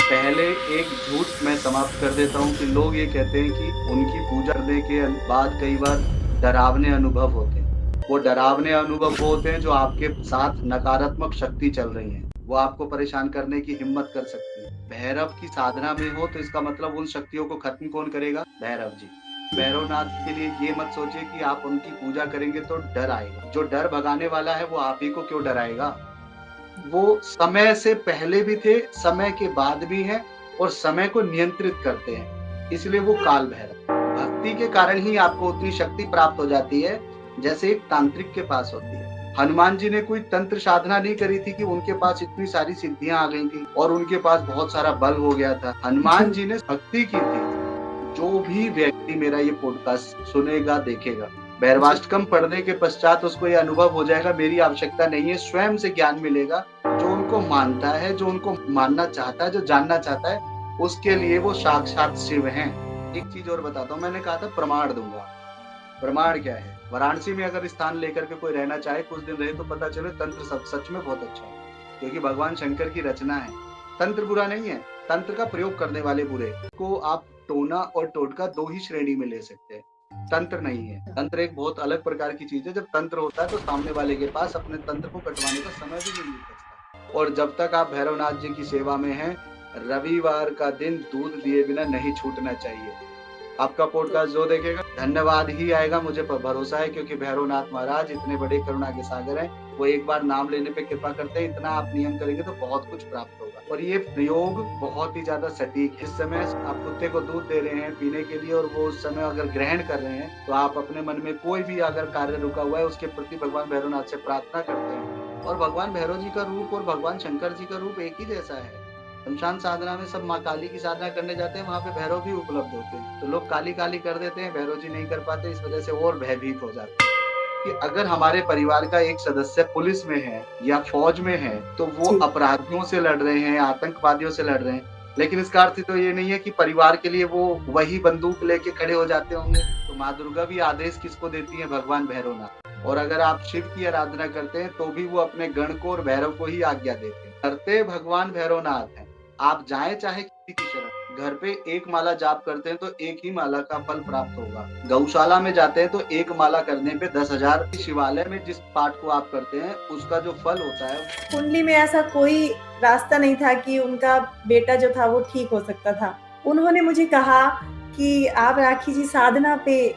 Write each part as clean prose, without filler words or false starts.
पहले एक झूठ मैं समाप्त कर देता हूँ कि लोग ये कहते हैं कि उनकी पूजा करने के बाद कई बार डरावने अनुभव होते हैं। वो डरावने अनुभव वो होते हैं जो आपके साथ नकारात्मक शक्ति चल रही है। वो आपको परेशान करने की हिम्मत कर सकती है। भैरव की साधना में हो तो इसका मतलब उन शक्तियों को खत्म कौन करेगा? भैरव जी। भैरवनाथ के लिए ये मत सोचिए कि आप उनकी पूजा करेंगे तो डर आएगा। जो डर भगाने वाला है वो आप ही को क्यों डराएगा? वो समय से पहले भी थे, समय के बाद भी हैं और समय को नियंत्रित करते हैं। इसलिए वो काल भैरव। भक्ति के कारण ही आपको उतनी शक्ति प्राप्त हो जाती है, जैसे एक तांत्रिक के पास होती है। हनुमान जी ने कोई तंत्र साधना नहीं करी थी कि उनके पास इतनी सारी सिद्धियाँ आ गई थी और उनके पास बहुत सारा बल हो गया था। हनुमान जी। जी ने भक्ति की थी। जो भी व्यक्ति मेरा ये पॉडकास्ट सुनेगा, देखेगा, जी। भैरवाष्टकम पढ़ने के पश्चात उसको ये अनुभव हो जाएगा, मेरी आवश्यकता नहीं है, स्वयं से ज्ञान मिलेगा। जो उनको मानता है, जो उनको मानना चाहता है, जो जानना चाहता है, उसके लिए वो साक्षात शिव हैं। एक चीज़ और बताता हूँ, मैंने कहा था प्रमाण दूँगा। प्रमाण क्या है? वाराणसी में अगर स्थान लेकर के कोई रहना चाहे, कुछ दिन रहे तो पता चले तंत्र सच में बहुत अच्छा है, क्योंकि भगवान शंकर की रचना है। तंत्र बुरा नहीं है, तंत्र का प्रयोग करने वाले बुरे। को आप टोना और टोटका 2 ही श्रेणी में ले सकते हैं, तंत्र नहीं है। तंत्र एक बहुत अलग प्रकार की चीज़ है, जब तंत्र होता है तो सामने वाले के पास अपने तंत्र को कटवाने का समय भी नहीं बचता। और जब तक आप भैरवनाथ जी की सेवा में हैं, रविवार का दिन दूध दिए बिना नहीं छूटना चाहिए। आपका पॉडकास्ट जो देखेगा धन्यवाद ही आएगा, मुझे भरोसा है, क्योंकि भैरवनाथ महाराज इतने बड़े करुणा के सागर हैं। वो एक बार नाम लेने पे कृपा करते हैं, इतना आप नियम करेंगे तो बहुत कुछ प्राप्त होगा। और ये प्रयोग बहुत ही ज़्यादा सटीक है। इस समय आप कुत्ते को दूध दे रहे हैं पीने के लिए और वो उस समय अगर ग्रहण कर रहे हैं, तो आप अपने मन में कोई भी अगर कार्य रुका हुआ है, उसके प्रति भगवान भैरवनाथ से प्रार्थना करते हैं। और भगवान भैरव जी का रूप और भगवान शंकर जी का रूप एक ही जैसा है। शमशान साधना में सब माँ काली की साधना करने जाते हैं, वहाँ पे भैरव भी उपलब्ध होते हैं। तो लोग काली-काली कर देते हैं, भैरव जी नहीं कर पाते, इस वजह से और भयभीत हो जाते हैं। कि अगर हमारे परिवार का एक सदस्य पुलिस में है या फौज में है, तो वो जी। अपराधियों से लड़ रहे हैं, आतंकवादियों से लड़ रहे हैं। लेकिन इसका अर्थ तो ये नहीं है कि परिवार के लिए वो वही बंदूक लेके खड़े हो जाते होंगे। तो माँ दुर्गा भी आदेश किसको देती है? भगवान भैरवनाथ। और अगर आप शिव की आराधना करते हैं, तो भी वो अपने गण को और भैरव को ही आज्ञा देते हैं। करते भगवान भैरवनाथ हैं। आप जाएँ चाहे किसी की शरण, घर पे एक माला जाप करते हैं तो एक ही माला का फल प्राप्त होगा। गौशाला में जाते हैं तो एक माला करने पे 10,000, शिवालय में जिस पाठ को आप करते हैं उसका जो फल होता है। कुंडली में ऐसा कोई रास्ता नहीं था कि उनका बेटा जो था वो ठीक हो सकता था। उन्होंने मुझे कहा कि आप राखी जी साधना पे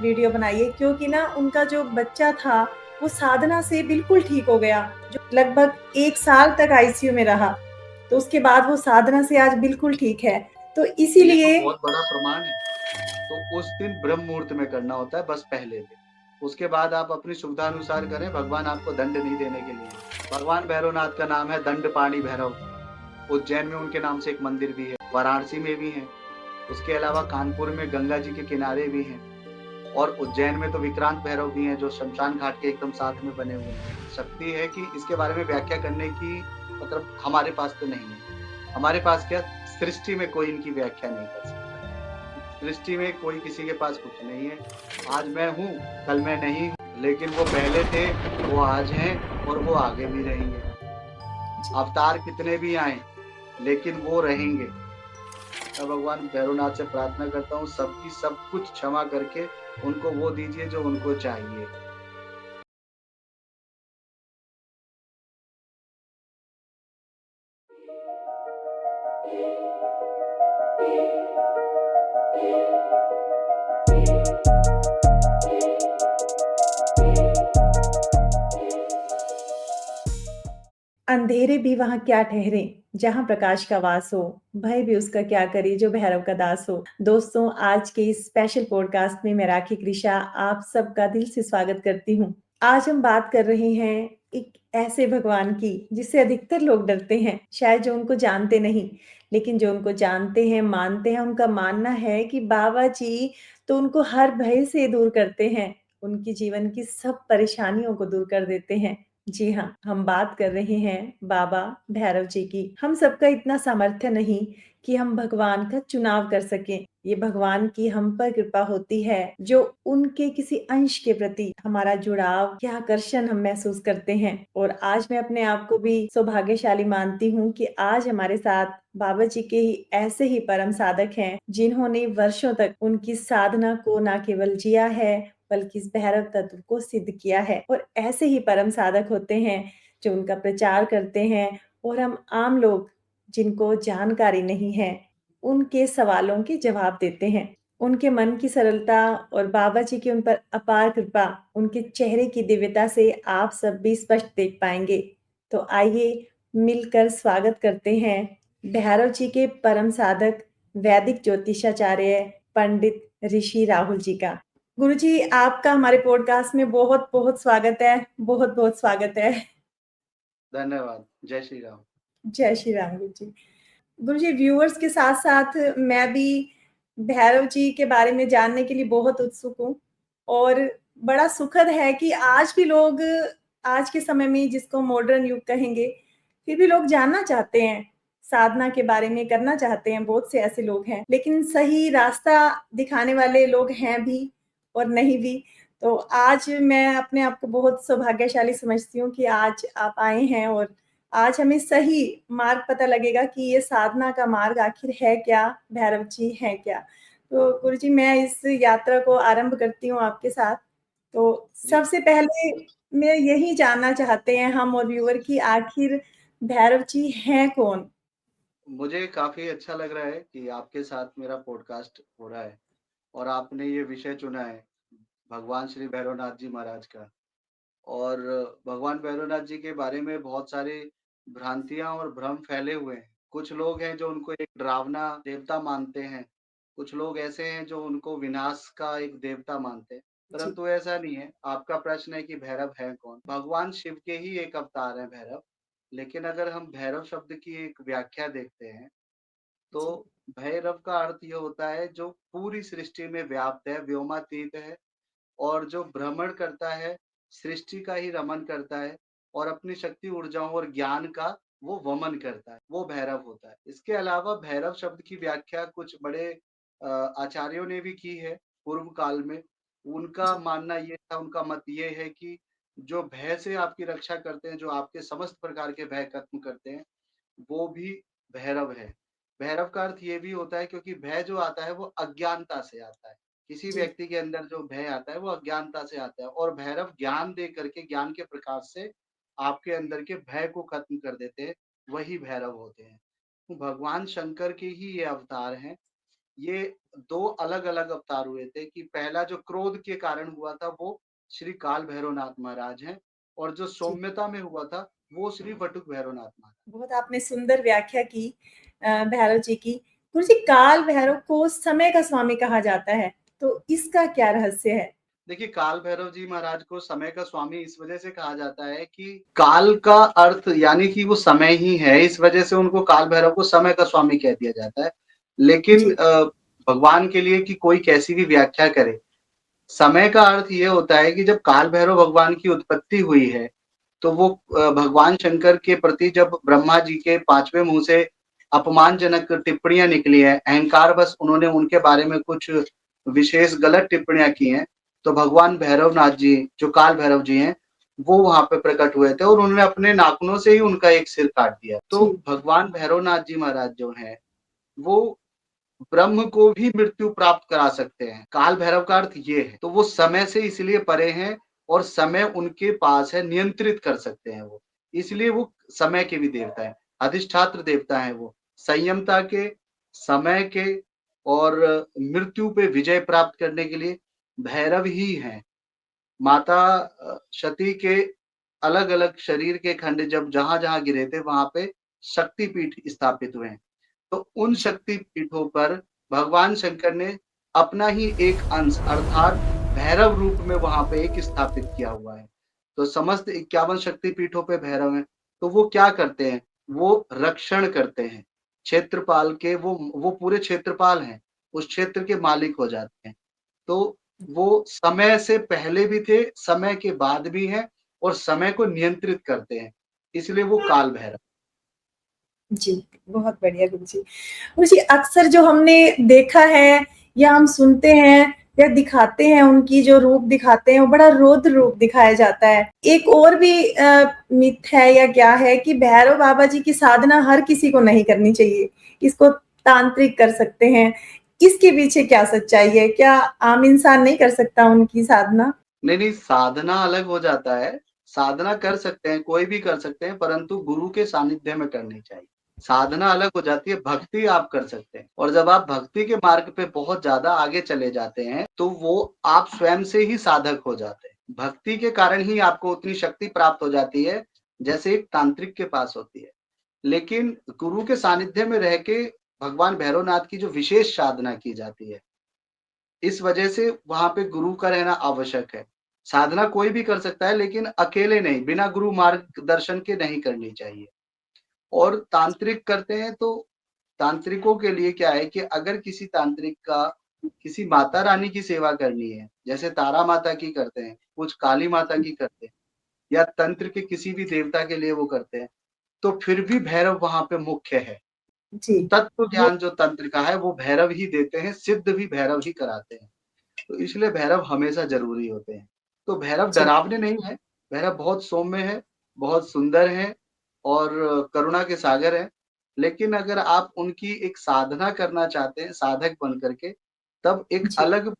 वीडियो बनाइए, क्योंकि ना उनका जो बच्चा था वो साधना से बिल्कुल ठीक हो गया, जो लगभग 1 साल तक आईसीयू में रहा। तो उसके बाद वो साधना से आज बिल्कुल ठीक है। तो ये तो इसीलिए बहुत बड़ा प्रमाण है। तो उस दिन ब्रह्म मुहूर्त में करना होता है, बस पहले दिन। उसके बाद आप अपनी सुविधा अनुसार करें, भगवान आपको दंड नहीं देने के लिए। भगवान भैरवनाथ का नाम है दंडपाणि भैरव। उज्जैन में उनके नाम से एक मंदिर भी है, वाराणसी में भी है। उसके अलावा कानपुर में गंगा जी के किनारे भी हैं और उज्जैन में तो विक्रांत भैरव भी हैं, जो शमशान घाट के एकदम साथ में बने हुए हैं। शक्ति है कि इसके बारे में व्याख्या करने की मतलब हमारे पास तो नहीं है। हमारे पास क्या, सृष्टि में कोई इनकी व्याख्या नहीं कर सकता। सृष्टि में कोई किसी के पास कुछ नहीं है। आज मैं हूँ, कल मैं नहीं हूँ, लेकिन वो पहले थे, वो आज हैं और वो आगे भी रहेंगे। अवतार कितने भी आएँ, लेकिन वो रहेंगे। मैं भगवान भैरवनाथ से प्रार्थना करता हूँ, सबकी सब कुछ क्षमा करके उनको वो दीजिए जो उनको चाहिए। अंधेरे भी वहाँ क्या ठहरे, जहाँ प्रकाश का वास हो, भय भी उसका क्या करे जो भैरव का दास हो। दोस्तों, आज के इस स्पेशल पॉडकास्ट में मैं राखी कृषा आप सबका दिल से स्वागत करती हूँ। आज हम बात कर रहे हैं एक ऐसे भगवान की जिससे अधिकतर लोग डरते हैं, शायद जो उनको जानते नहीं, लेकिन जो उनको जानते हैं, मानते हैं, उनका मानना है कि बाबा जी तो उनको हर भय से दूर करते हैं, उनकी जीवन की सब परेशानियों को दूर कर देते हैं। जी हाँ, हम बात कर रहे हैं बाबा भैरव जी की। हम सबका इतना सामर्थ्य नहीं कि हम भगवान का चुनाव कर सकें। ये भगवान की हम पर कृपा होती है, जो उनके किसी अंश के प्रति हमारा जुड़ाव या आकर्षण हम महसूस करते हैं। और आज मैं अपने आप को भी सौभाग्यशाली मानती हूँ कि आज हमारे साथ बाबा जी के ही ऐसे ही परम साधक हैं, जिन्होंने वर्षों तक उनकी साधना को ना केवल जिया है, बल्कि इस भैरव तत्व को सिद्ध किया है। और ऐसे ही परम साधक होते हैं जो उनका प्रचार करते हैं और हम आम लोग जिनको जानकारी नहीं है, उनके सवालों के जवाब देते हैं। उनके मन की सरलता और बाबा जी की उन पर अपार कृपा, उनके चेहरे की दिव्यता से आप सब भी स्पष्ट देख पाएँगे। तो आइए मिलकर स्वागत करते हैं भैरव जी के परम साधक, वैदिक ज्योतिषाचार्य, पंडित ऋषि राहुल जी का। गुरुजी, आपका हमारे पॉडकास्ट में बहुत-बहुत स्वागत है। बहुत-बहुत स्वागत है। धन्यवाद। जय श्री राम। जय श्री राम गुरुजी। गुरुजी, व्यूअर्स के साथ-साथ मैं भी भैरव जी के बारे में जानने के लिए बहुत उत्सुक हूँ और बड़ा सुखद है कि आज भी लोग आज के समय में जिसको मॉडर्न युग कहेंगे, फिर भी लोग जानना चाहते हैं, साधना के बारे में करना चाहते हैं, बहुत से ऐसे लोग हैं। लेकिन सही रास्ता दिखाने वाले लोग हैं भी और नहीं भी। तो आज मैं अपने आप को बहुत सौभाग्यशाली समझती हूँ कि आज आप आए हैं और आज हमें सही मार्ग पता लगेगा कि ये साधना का मार्ग आखिर है क्या? भैरव जी हैं क्या? तो गुरुजी मैं इस यात्रा को आरंभ करती हूँ आपके साथ। तो जी, सबसे पहले मैं यही जानना चाहते हैं हम और व्यूअर कि आखिर भैरव जी हैं कौन? मुझे काफ़ी अच्छा लग रहा है कि आपके साथ मेरा पॉडकास्ट हो रहा है और आपने ये विषय चुना है, भगवान श्री भैरवनाथ जी महाराज का। और भगवान भैरवनाथ जी के बारे में बहुत सारी भ्रांतियाँ और भ्रम फैले हुए हैं। कुछ लोग हैं जो उनको एक डरावना देवता मानते हैं, कुछ लोग ऐसे हैं जो उनको विनाश का एक देवता मानते हैं, जी, परंतु ऐसा नहीं है। आपका प्रश्न है कि भैरव है कौन? भगवान शिव के ही एक अवतार हैं भैरव। लेकिन अगर हम भैरव शब्द की एक व्याख्या देखते हैं, जी, तो भैरव का अर्थ ये होता है जो पूरी सृष्टि में व्याप्त है, व्योमातीत है और जो भ्रमण करता है, सृष्टि का ही रमण करता है और अपनी शक्ति ऊर्जाओं और ज्ञान का वो वमन करता है, वो भैरव होता है। इसके अलावा भैरव शब्द की व्याख्या कुछ बड़े आचार्यों ने भी की है पूर्व काल में। उनका जी, मानना ये था, उनका मत ये है कि जो भय से आपकी रक्षा करते हैं, जो आपके समस्त प्रकार के भय खत्म करते हैं, वो भी भैरव है। भैरव का अर्थ ये भी होता है क्योंकि भय जो आता है वो अज्ञानता से आता है। किसी जी, व्यक्ति के अंदर जो भय आता है वो अज्ञानता से आता है और भैरव ज्ञान दे करके ज्ञान के प्रकाश से आपके अंदर के भय को खत्म कर देते हैं, वही भैरव होते हैं। तो भगवान शंकर के ही ये अवतार हैं। ये 2 अलग-अलग अवतार हुए थे कि पहला जो क्रोध के कारण हुआ था वो श्री काल भैरवनाथ महाराज हैं और जो जी। सौम्यता में हुआ था वो श्री वटुक भैरवनाथ महाराज। बहुत आपने सुंदर व्याख्या की भैरव जी की। गुरुजी काल भैरव को समय का स्वामी कहा जाता है, तो इसका क्या रहस्य है? देखिए, काल भैरव जी महाराज को समय का स्वामी इस वजह से कहा जाता है कि काल का अर्थ यानी कि वो समय ही है, इस वजह से उनको काल भैरव को समय का स्वामी कह दिया जाता है। लेकिन जी, भगवान के लिए कि कोई कैसी भी व्याख्या करे, समय का अर्थ ये होता है कि जब काल भैरव भगवान की उत्पत्ति हुई है, तो वो भगवान शंकर के प्रति जब ब्रह्मा जी के 5वें मुँह से अपमानजनक टिप्पणियाँ निकली हैं, अहंकारवश उन्होंने उनके बारे में कुछ विशेष गलत टिप्पणियाँ की हैं, तो भगवान भैरवनाथ जी, जो काल भैरव जी हैं, वो वहाँ पे प्रकट हुए थे और उन्होंने अपने नाखूनों से ही उनका एक सिर काट दिया। तो जी, भगवान भैरवनाथ जी महाराज जो हैं, वो ब्रह्म को भी मृत्यु प्राप्त करा सकते हैं। काल भैरव का अर्थ ये है। तो वो समय से इसलिए परे हैं और समय उनके पास है, नियंत्रित कर सकते हैं वो। इसलिए वो समय के भी देवता हैं, अधिष्ठात्र देवता हैं वो। संयमता के, समय के और मृत्यु पे विजय प्राप्त करने के लिए भैरव ही हैं। माता सती के अलग-अलग शरीर के खंड जब जहाँ-जहाँ गिरे थे, वहाँ पे शक्तिपीठ स्थापित हुए हैं। तो उन जी, शक्ति पीठों पर भगवान शंकर ने अपना ही एक अंश अर्थात भैरव रूप में वहाँ पे एक स्थापित किया हुआ है। तो समस्त 51 शक्ति पीठों पे भैरव हैं। तो वो क्या करते हैं? वो रक्षण करते हैं। क्षेत्रपाल के वो पूरे क्षेत्रपाल हैं, उस क्षेत्र के मालिक हो जाते हैं। तो वो समय से पहले भी थे, समय के बाद भी हैं और समय को नियंत्रित करते हैं, इसलिए वो काल भैरव। जी, बहुत बढ़िया गुरुजी। गुरुजी अक्सर जो हमने देखा है या हम सुनते हैं या दिखाते हैं उनकी जो रूप दिखाते हैं वो बड़ा रौद्र रूप दिखाया जाता है। एक और भी मिथ है या क्या है कि भैरव बाबा जी की साधना हर किसी को नहीं करनी चाहिए, इसको तांत्रिक कर सकते हैं। इसके पीछे क्या सच्चाई है? क्या आम इंसान नहीं कर सकता उनकी साधना? नहीं, नहीं, साधना अलग हो जाता है। साधना कर सकते हैं, कोई भी कर सकते हैं, परंतु गुरु के सानिध्य में करनी चाहिए। साधना अलग हो जाती है, भक्ति आप कर सकते हैं और जब आप भक्ति के मार्ग पे बहुत ज़्यादा आगे चले जाते हैं, तो वो आप स्वयं से ही साधक हो जाते हैं। भक्ति के कारण ही आपको उतनी शक्ति प्राप्त हो जाती है, जैसे एक तांत्रिक के पास होती है। लेकिन गुरु के सानिध्य में रह के भगवान भैरवनाथ की जो विशेष साधना की जाती है, इस वजह से वहाँ पे गुरु का रहना आवश्यक है। साधना कोई भी कर सकता है लेकिन अकेले नहीं, बिना गुरु मार्गदर्शन के नहीं करनी चाहिए। और तांत्रिक करते हैं तो तांत्रिकों के लिए क्या है कि अगर किसी तांत्रिक का किसी माता रानी की सेवा करनी है, जैसे तारा माता की करते हैं, कुछ काली माता की करते हैं या तंत्र के किसी भी देवता के लिए वो करते हैं, तो फिर भी भैरव वहाँ पे मुख्य है। जी। तत्व वो ज्ञान जो तंत्र का है वो भैरव ही देते हैं, सिद्ध भी भैरव ही कराते हैं। तो इसलिए भैरव हमेशा ज़रूरी होते हैं। तो भैरव जी, डरावने नहीं हैं, भैरव बहुत सौम्य हैं, बहुत सुंदर हैं और करुणा के सागर हैं। लेकिन अगर आप उनकी एक साधना करना चाहते हैं, साधक बन कर के, तब एक जी, अलग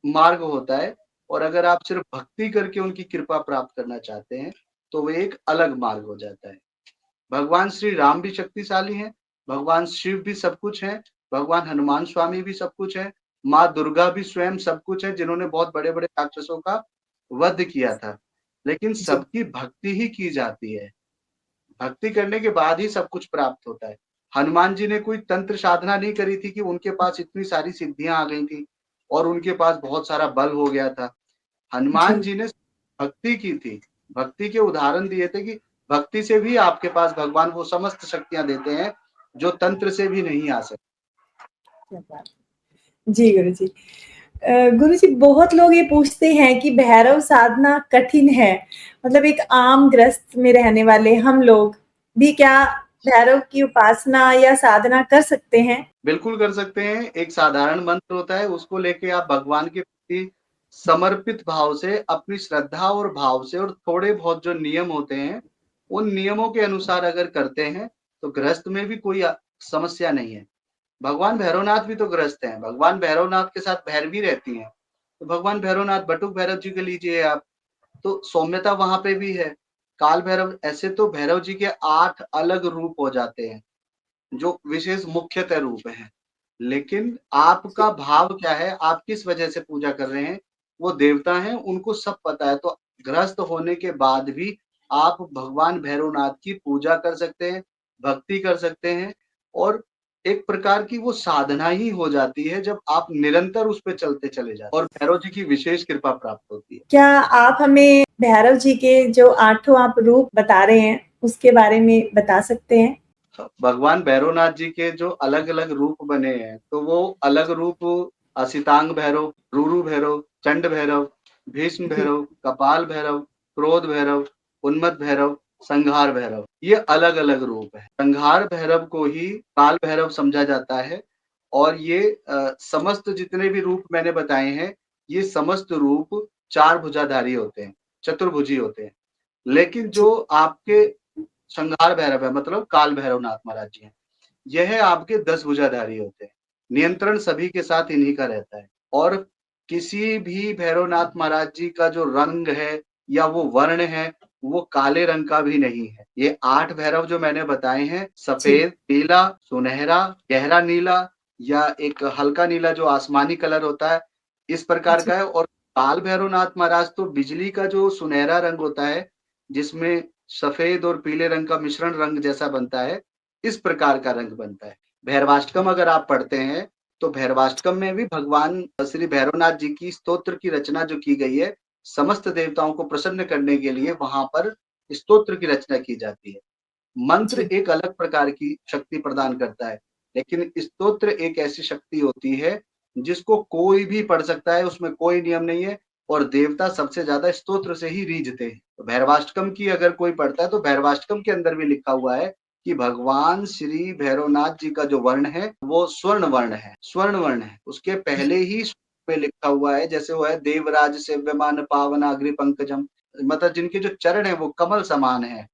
मार्ग होता है और अगर आप सिर्फ़ भक्ति करके उनकी कृपा प्राप्त करना चाहते हैं, तो वो एक अलग मार्ग हो जाता है। भगवान श्री राम भी शक्तिशाली हैं, भगवान शिव भी सब कुछ हैं, भगवान हनुमान स्वामी भी सब कुछ हैं, माँ दुर्गा भी स्वयं सब कुछ है, जिन्होंने बहुत बड़े-बड़े राक्षसों का वध किया था। लेकिन जी। सबकी भक्ति ही की जाती है, भक्ति करने के बाद ही सब कुछ प्राप्त होता है। हनुमान जी ने कोई तंत्र साधना नहीं करी थी कि उनके पास इतनी सारी सिद्धियाँ आ गई थी और उनके पास बहुत सारा बल हो गया था। जी। हनुमान जी ने भक्ति की थी। भक्ति के उदाहरण दिए थे कि भक्ति से भी आपके पास भगवान वो समस्त शक्तियाँ देते हैं, जो तंत्र से भी नहीं आ सकती। क्या बात है। जी, गुरुजी। गुरुजी बहुत लोग ये पूछते हैं कि भैरव साधना कठिन है। मतलब एक आम गृहस्थ में रहने वाले हम लोग भी क्या भैरव की उपासना या साधना कर सकते हैं? बिल्कुल कर सकते हैं, एक साधारण मंत्र होता है, उसको लेके आप भगवान के प्रति समर्पित भाव से, अपनी श्रद्धा और भाव से और थोड़े बहुत जो नियम होते हैं, उन नियमों के अनुसार अगर करते हैं, तो गृहस्थ में भी कोई समस्या नहीं है। भगवान भैरवनाथ भी तो गृहस्थ हैं, भगवान भैरवनाथ के साथ भैरवी रहती हैं। तो भगवान भैरवनाथ बटुक भैरव जी को लीजिए आप, तो सौम्यता वहाँ पे भी है। काल भैरव ऐसे तो भैरव जी के 8 अलग रूप हो जाते हैं, जो विशेष मुख्यतः रूप हैं। लेकिन आपका भाव क्या है, आप किस वजह से पूजा कर रहे हैं, वो देवता हैं, उनको सब पता है। तो गृहस्थ होने के बाद भी आप भगवान भैरवनाथ की पूजा कर सकते हैं, भक्ति कर सकते हैं और एक प्रकार की वो साधना ही हो जाती है, जब आप निरंतर उस पे चलते चले जाते हैं और भैरव जी की विशेष कृपा प्राप्त होती है। क्या आप हमें भैरव जी के जो आठों आप रूप बता रहे हैं, उसके बारे में बता सकते हैं? भगवान भैरवनाथ जी के जो अलग-अलग रूप बने हैं, तो वो अलग रूप असितांग भैरव, रूरू भैरव, चंड भैरव, भीष्म जी, भैरव, कपाल भैरव, क्रोध भैरव, उन्मत्त भैरव, संहार भैरव, ये अलग-अलग रूप हैं। संहार भैरव को ही काल भैरव समझा जाता है और ये समस्त जितने भी रूप मैंने बताए हैं, ये समस्त रूप 4 भुजाधारी होते हैं, चतुर्भुजी होते हैं। लेकिन जी, जो आपके संहार भैरव है मतलब काल भैरवनाथ महाराज जी हैं। यह आपके 10 भुजाधारी होते हैं। नियंत्रण सभी के साथ इन्हीं का रहता है और किसी भी भैरवनाथ महाराज जी का जो रंग है या वो वर्ण है, वो काले रंग का भी नहीं है। ये 8 भैरव जो मैंने बताए हैं, जी, सफेद, पीला, सुनहरा, गहरा नीला या एक हल्का नीला जो आसमानी कलर होता है, इस प्रकार जी, का है और काल भैरवनाथ महाराज तो बिजली का जो सुनहरा रंग होता है, जिसमें सफेद और पीले रंग का मिश्रण रंग जैसा बनता है, इस प्रकार का रंग बनता है। भैरवाष्टकम अगर आप पढ़ते हैं, तो भैरवाष्टकम में भी भगवान श्री भैरवनाथ जी की स्तोत्र की रचना जो की गई है, समस्त देवताओं को प्रसन्न करने के लिए वहाँ पर स्तोत्र की रचना की जाती है। मंत्र जी, एक अलग प्रकार की शक्ति प्रदान करता है, लेकिन स्तोत्र एक ऐसी शक्ति होती है, जिसको कोई भी पढ़ सकता है, उसमें कोई नियम नहीं है और देवता सबसे ज्यादा स्तोत्र से ही रीझते हैं। तो भैरवाष्टकम की अगर कोई पढ़ता है तो भैरवाष्टकम के अंदर भी लिखा हुआ है कि भगवान श्री भैरवनाथ जी का जो वर्ण है वो स्वर्ण वर्ण है, स्वर्ण वर्ण है। उसके पहले ही पे लिखा हुआ है, जैसे वो है देवराज सेव्यमान पावनाग्रि पंकजम, मतलब जिनके जो चरण है वो कमल समान है।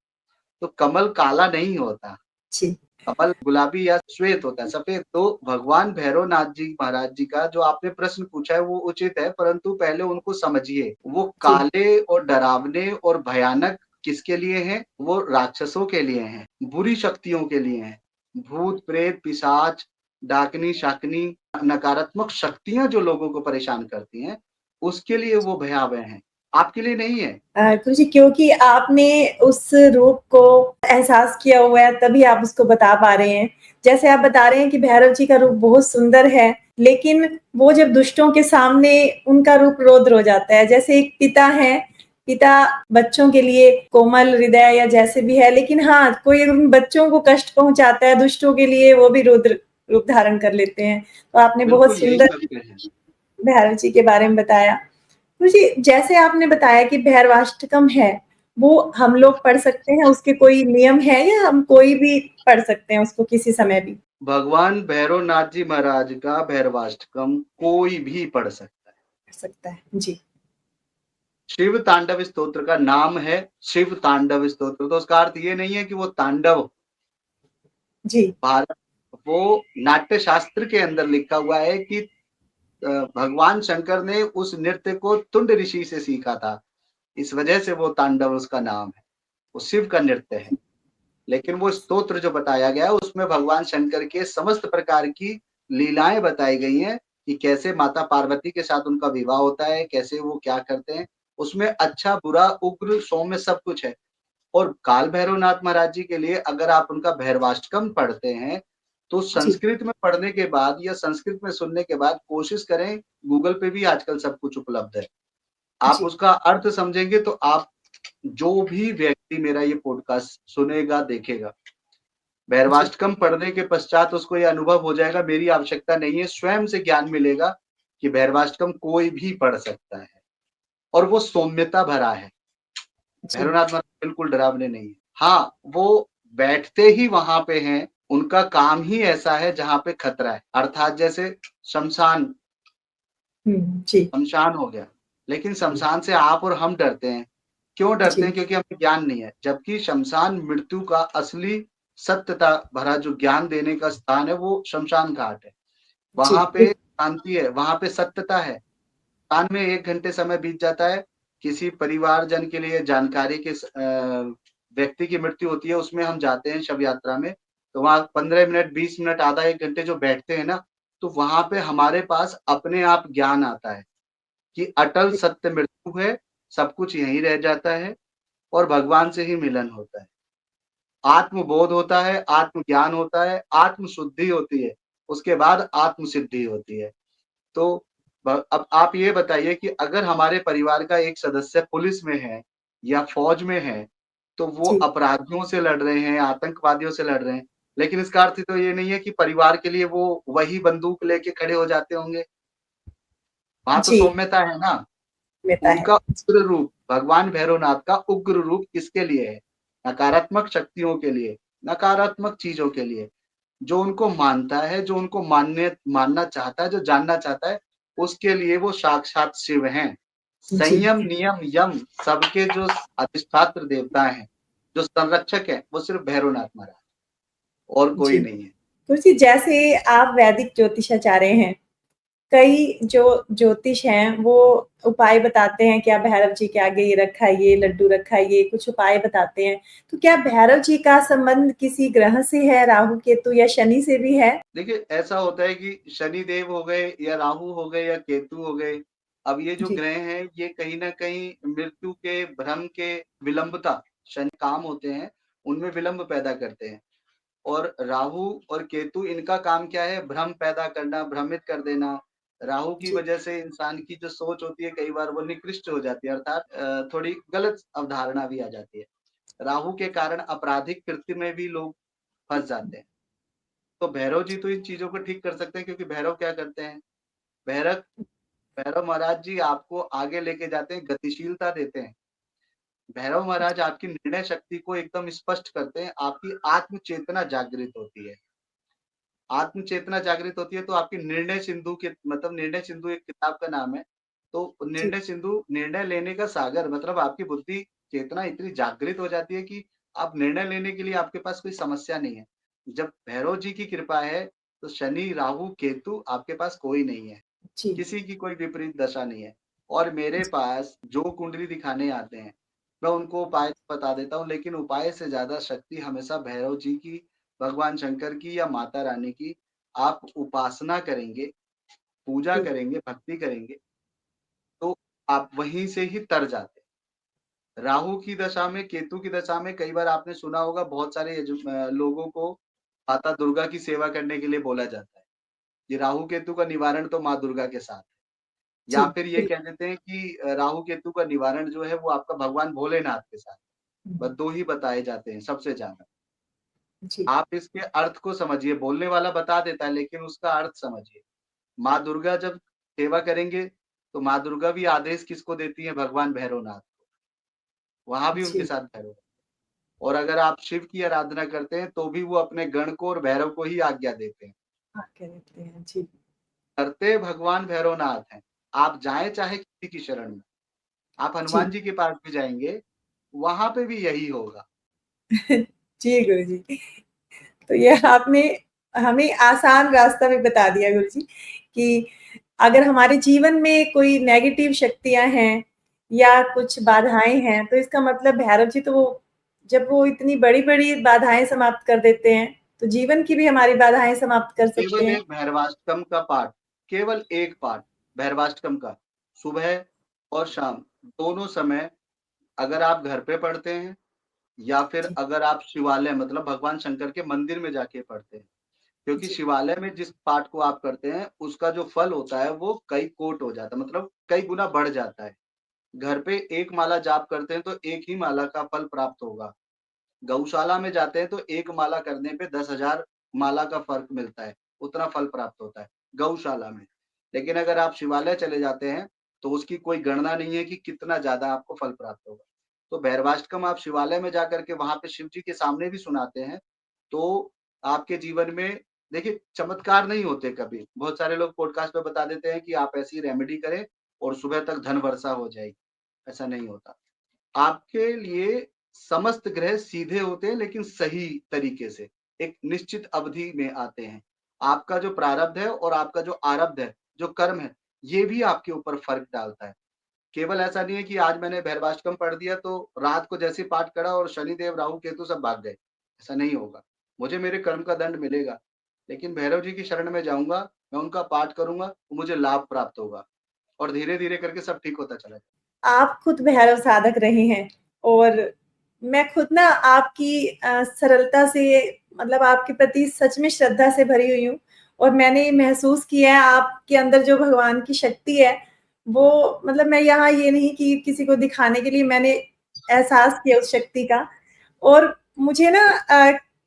तो कमल काला नहीं होता, जी, कमल गुलाबी या श्वेत होता है, सफेद। तो भगवान भैरवनाथ जी महाराज जी का जो आपने प्रश्न पूछा है वो उचित है, परंतु पहले उनको समझिए। वो जी, काले और डरावने और भयानक किसके लिए हैं? वो राक्षसों के लिए हैं, बुरी शक्तियों के लिए हैं। भूत प्रेत पिशाच डाकनी शाकनी नकारात्मक शक्तियां जो लोगों को परेशान करती हैं, उसके लिए वो भयावह हैं, आपके लिए नहीं है। गुरुजी क्योंकि आपने उस रूप को एहसास किया हुआ है तभी आप उसको बता पा रहे हैं। जैसे आप बता रहे हैं कि भैरव जी का रूप बहुत सुंदर है, लेकिन वो जब दुष्टों के सामने उनका रूप रौद्र हो जाता है। जैसे एक पिता है, पिता बच्चों के लिए कोमल हृदय या जैसे भी है, लेकिन हाँ, कोई उन बच्चों को कष्ट पहुँचाता है, दुष्टों के लिए वो भी रुद्र रूप धारण कर लेते हैं। तो आपने बहुत बिल्कुल यही सुंदर सत्य है। भैरव जी के बारे में बताया। तो जी जैसे आपने बताया कि भैरवाष्टकम है, वो हम लोग पढ़ सकते हैं, उसके कोई नियम है या हम कोई भी पढ़ सकते हैं उसको किसी समय भी? भगवान भैरवनाथ जी महाराज का भैरवाष्टकम कोई भी पढ़ सकता है। पढ़ सकता है। जी, शिव तांडव स्तोत्र का नाम है शिव तांडव स्तोत्र, तो उसका अर्थ ये नहीं है कि वो तांडव जी, भारत, वो नाट्य शास्त्र के अंदर लिखा हुआ है कि भगवान शंकर ने उस नृत्य को तुंड ऋषि से सीखा था, इस वजह से वो तांडव उसका नाम है, वो शिव का नृत्य है। लेकिन वो स्तोत्र जो बताया गया है उसमें भगवान शंकर के समस्त प्रकार की लीलाएं बताई गई हैं कि कैसे माता पार्वती के साथ उनका विवाह होता है, कैसे वो क्या करते हैं। उसमें अच्छा बुरा उग्र सौम्य सब कुछ है। और काल भैरवनाथ महाराज जी के लिए अगर आप उनका भैरवाष्टकम पढ़ते हैं तो जी, संस्कृत में पढ़ने के बाद या संस्कृत में सुनने के बाद कोशिश करें, गूगल पे भी आजकल सब कुछ उपलब्ध है, आप जी, उसका अर्थ समझेंगे तो आप, जो भी व्यक्ति मेरा ये पॉडकास्ट सुनेगा देखेगा, जी, भैरवाष्टकम पढ़ने के पश्चात उसको ये अनुभव हो जाएगा मेरी आवश्यकता नहीं है, स्वयं से ज्ञान मिलेगा कि भैरवाष्टकम कोई भी पढ़ सकता है और वो सौम्यता भरा है। जी, भैरवनाथ महाराज बिल्कुल डरावने नहीं है। हाँ, वो बैठते ही वहां पे हैं, उनका काम ही ऐसा है जहाँ पे खतरा है, अर्थात जैसे शमशान, जी, शमशान हो गया। लेकिन शमशान से आप और हम डरते हैं। क्यों डरते हैं? जी, क्योंकि हमें ज्ञान नहीं है। जबकि शमशान मृत्यु का असली सत्यता भरा जो ज्ञान देने का स्थान है वो शमशान घाट है। जी, वहाँ पे शांति है, वहाँ पे सत्यता है। शमशान में 1 घंटे समय बीत जाता है, किसी परिवारजन के लिए जानकारी के व्यक्ति की मृत्यु होती है, उसमें हम जाते हैं शव यात्रा में, तो वहाँ 15 मिनट, 20 मिनट, आधा 1 घंटे जो बैठते हैं ना, तो वहाँ पे हमारे पास अपने आप ज्ञान आता है कि अटल सत्य मृत्यु है, सब कुछ यहीं रह जाता है और भगवान से ही मिलन होता है। आत्मबोध होता है, आत्मज्ञान होता है, आत्म शुद्धि होती है, उसके बाद आत्म सिद्धि होती है। तो अब आप ये बताइए कि अगर हमारे परिवार का एक सदस्य पुलिस में है या फौज में है, तो वो जी, अपराधियों से लड़ रहे हैं, आतंकवादियों से लड़ रहे हैं। लेकिन इसका अर्थ तो ये नहीं है कि परिवार के लिए वो वही बंदूक लेके खड़े हो जाते होंगे। वहाँ तो जी, सौम्यता है ना। रहता है। उनका उग्र रूप, भगवान भैरवनाथ का उग्र रूप किसके लिए है? नकारात्मक शक्तियों के लिए, नकारात्मक चीज़ों के लिए। जो उनको मानता है, जो उनको मानना चाहता है, जो जानना चाहता है, उसके लिए वो साक्षात शिव हैं। जी, संयम, नियम, यम सबके जो अधिष्ठात्र देवता हैं, जो संरक्षक हैं, वो सिर्फ भैरवनाथ महाराज, और कोई जी। नहीं है। तुलसी जैसे आप वैदिक ज्योतिषाचार्य हैं, कई जो ज्योतिष हैं वो उपाय बताते हैं कि आप भैरव जी के आगे ये रखाइए, लड्डू रखाइए, कुछ उपाय बताते हैं। तो क्या भैरव जी का संबंध किसी ग्रह से है, राहु, केतु या शनि से भी है? देखिए, ऐसा होता है कि शनि देव हो गए या राहु हो गए या केतु हो गए, अब ये जो जी, ग्रह हैं ये कहीं न कहीं मृत्यु के भ्रम के विलंबता, शनि काम होते हैं, उनमें विलंब पैदा करते हैं। और राहु और केतु इनका काम क्या है? भ्रम पैदा करना, भ्रमित कर देना। राहु की जी, वजह से इंसान की जो सोच होती है कई बार वो निकृष्ट हो जाती है, अर्थात थोड़ी गलत अवधारणा भी आ जाती है। राहु के कारण आपराधिक कृत्य में भी लोग फँस जाते हैं। तो भैरव जी तो इन चीज़ों को ठीक कर सकते हैं, क्योंकि भैरव क्या करते हैं? भैरव भैरव महाराज जी आपको आगे लेके जाते हैं, गतिशीलता देते हैं। भैरव महाराज आपकी निर्णय शक्ति को एकदम स्पष्ट करते हैं, आपकी आत्म चेतना जागृत होती है। आत्म चेतना जागृत होती है तो आपकी निर्णय सिंधु के मतलब निर्णय सिंधु एक किताब का नाम है। तो जी, निर्णय सिंधु निर्णय लेने का सागर मतलब आपकी बुद्धि चेतना इतनी जागृत हो जाती है कि आप निर्णय लेने के लिए आपके पास कोई समस्या नहीं है। जब भैरव जी की कृपा है, तो शनि, राहु, केतु आपके पास कोई नहीं है। जी, किसी की कोई विपरीत दशा नहीं है। और मेरे पास जो कुंडली दिखाने आते हैं, मैं उनको उपाय तो बता देता हूँ, लेकिन उपाय से ज़्यादा शक्ति हमेशा भैरव जी की, भगवान शंकर की या माता रानी की आप उपासना करेंगे, पूजा जी, करेंगे, भक्ति करेंगे, तो आप वहीं से ही तर जाते हैं। राहु की दशा में, केतु की दशा में कई बार आपने सुना होगा बहुत सारे लोगों को माता दुर्गा की सेवा करने के लिए बोला जाता है। ये राहु केतु का निवारण तो माँ दुर्गा के साथ है। जी, या फिर ये बिल्कुल। कह देते हैं कि राहु केतु का निवारण जो है वो आपका भगवान भोलेनाथ के साथ है। हुँ, बस 2 ही बताए जाते हैं सबसे ज़्यादा। जी, आप इसके अर्थ को समझिए, बोलने वाला बता देता है लेकिन उसका अर्थ समझिए। माँ दुर्गा जब सेवा करेंगे, तो माँ दुर्गा भी आदेश किसको देती हैं? भगवान भैरवनाथ को। वहाँ भी उनके जी, साथ भैरव है। और अगर आप शिव की आराधना करते हैं, तो भी वो अपने गण को और भैरव को ही आज्ञा देते हैं। हाँ, कह देते हैं। जी, करते भगवान भैरवनाथ हैं। आप जाएँ चाहे किसी की शरण में। आप हनुमान जी। जी के पास भी जाएँगे, वहाँ पे भी यही होगा। जी, गुरुजी। तो ये आपने हमें आसान रास्ता भी बता दिया गुरुजी कि अगर हमारे जीवन में कोई नेगेटिव शक्तियाँ हैं या कुछ बाधाएँ हैं, तो इसका मतलब भैरव जी तो वो जब वो इतनी बड़ी-बड़ी बाधाएँ समाप्त कर देते हैं, तो जीवन की भी हमारी बाधाएँ समाप्त कर सकते केवल हैं। एक भैरवाष्टकम का पाठ, केवल एक पाठ भैरवाष्टकम का, सुबह और शाम दोनों समय अगर आप घर पे पढ़ते हैं या फिर जी, अगर आप शिवालय मतलब भगवान शंकर के मंदिर में जाके पढ़ते हैं। क्योंकि जी, शिवालय में जिस पाठ को आप करते हैं, उसका जो फल होता है वो कई कोट हो जाता है मतलब कई गुना बढ़ जाता है। घर पे 1 माला जाप करते हैं तो 1 ही माला का फल प्राप्त होगा। गौशाला में जाते हैं तो 1 माला करने पे 10,000 माला का फ़र्क मिलता है, उतना फल प्राप्त होता है, गौशाला में। लेकिन अगर आप शिवालय चले जाते हैं, तो उसकी कोई गणना नहीं है कि कितना ज़्यादा आपको फल प्राप्त होगा। तो भैरवाष्टकम आप शिवालय में जाकर के वहाँ पे शिव जी के सामने भी सुनाते हैं, तो आपके जीवन में देखिए चमत्कार नहीं होते कभी। बहुत सारे लोग पॉडकास्ट पे बता देते हैं कि आप ऐसी रेमेडी करें और सुबह तक धन वर्षा हो जाएगी, ऐसा नहीं होता। आपके लिए समस्त ग्रह सीधे होते हैं लेकिन सही तरीके से, एक निश्चित अवधि में आते हैं। आपका जो प्रारब्ध है और आपका जो आरब्ध है, जो कर्म है, ये भी आपके ऊपर फ़र्क डालता है। केवल ऐसा नहीं है कि आज मैंने भैरवाष्टकम पढ़ दिया तो रात को जैसे ही पाठ करा और शनिदेव, राहु, केतु सब भाग गए, ऐसा नहीं होगा। मुझे मेरे कर्म का दंड मिलेगा, लेकिन भैरव जी की शरण में जाऊँगा, मैं उनका पाठ करूँगा, तो मुझे लाभ प्राप्त होगा और धीरे-धीरे करके सब ठीक होता चला जाएगा। आप खुद भैरव साधक रहे हैं और मैं खुद ना आपकी सरलता से मतलब आपके प्रति सच में श्रद्धा से भरी हुई हूँ और मैंने ये महसूस किया है आपके अंदर जो भगवान की शक्ति है, वो मतलब मैं यहाँ ये नहीं कि किसी को दिखाने के लिए मैंने एहसास किया उस शक्ति का और मुझे ना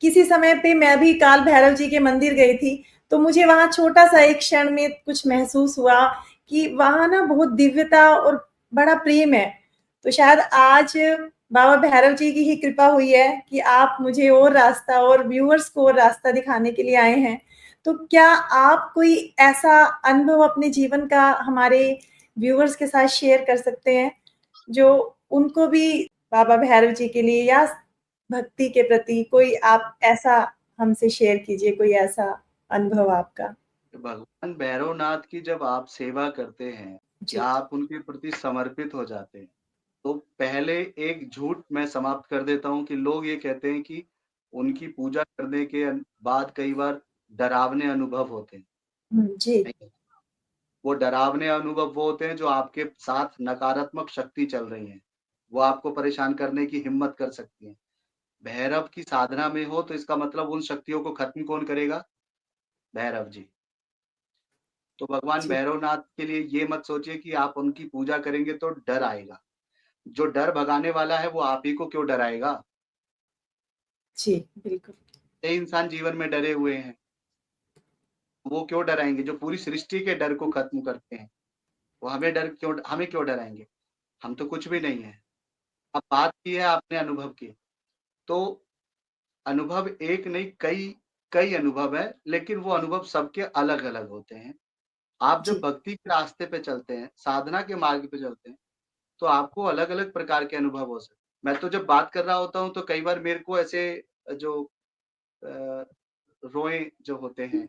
किसी समय पे मैं भी काल भैरव जी के मंदिर गई थी, तो मुझे वहाँ छोटा-सा एक क्षण में कुछ महसूस हुआ कि वहाँ ना बहुत दिव्यता और बड़ा प्रेम है। तो शायद आज बाबा भैरव जी की ही कृपा हुई है कि आप मुझे और रास्ता और व्यूअर्स को और रास्ता दिखाने के लिए आए हैं। तो क्या आप कोई ऐसा अनुभव अपने जीवन का हमारे व्यूअर्स के साथ शेयर कर सकते हैं, जो उनको भी बाबा भैरव जी के लिए या भक्ति के प्रति कोई आप ऐसा हमसे शेयर कीजिए, कोई ऐसा अनुभव आपका? भगवान भैरवनाथ की जब आप सेवा करते हैं या जी। आप उनके प्रति समर्पित हो जाते हैं, तो पहले एक झूठ मैं समाप्त कर देता हूँ कि लोग ये कहते हैं कि उनकी पूजा करने के बाद कई बार डरावने अनुभव होते हैं। जी, नहीं, वो डरावने अनुभव वो होते हैं जो आपके साथ नकारात्मक शक्ति चल रही है। वो आपको परेशान करने की हिम्मत कर सकती हैं। भैरव की साधना में हो तो इसका मतलब उन शक्तियों को खत्म कौन करेगा? भैरव जी। तो भगवान जी, भैरवनाथ के लिए ये मत सोचिए कि आप उनकी पूजा करेंगे तो डर आएगा। जो डर भगाने वाला है वो आप ही को क्यों डराएगा? जी, बिल्कुल। कई इंसान जीवन में डरे हुए हैं, वो क्यों डराएँगे? जो पूरी सृष्टि के डर को खत्म करते हैं। वो हमें क्यों डराएँगे? हम तो कुछ भी नहीं है। अब बात की है आपने अनुभव की, तो अनुभव एक नहीं कई कई अनुभव है, लेकिन वो अनुभव सबके अलग-अलग होते हैं। आप जब जी, भक्ति के रास्ते पे चलते हैं, साधना के मार्ग पे चलते हैं, तो आपको अलग-अलग प्रकार के अनुभव हो सकते हैं। मैं तो जब बात कर रहा होता हूँ, तो कई बार मेरे को ऐसे जो अ, रोएँ जो होते हैं,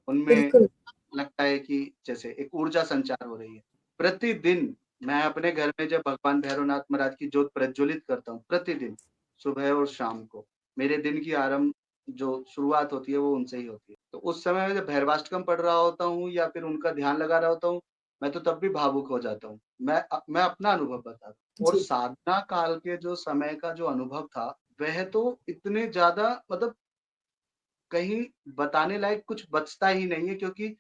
उनमें बिल्कुल। लगता है कि जैसे एक ऊर्जा संचार हो रही है। प्रतिदिन मैं अपने घर में जब भगवान भैरवनाथ महाराज की जोत प्रज्वलित करता हूँ, प्रतिदिन, सुबह और शाम को, मेरे दिन की आरंभ जो शुरुआत होती है, वो उनसे ही होती है। तो उस समय में जब भैरवाष्टकम पढ़ रहा होता हूँ या फिर उनका ध्यान लगा रहा होता हूँ, मैं तो तब भी भावुक हो जाता हूँ। मैं अपना अनुभव बताता हूँ और जी, साधना काल के जो समय का जो अनुभव था, वह तो इतने ज़्यादा मतलब कहीं बताने लायक कुछ बचता ही नहीं है क्योंकि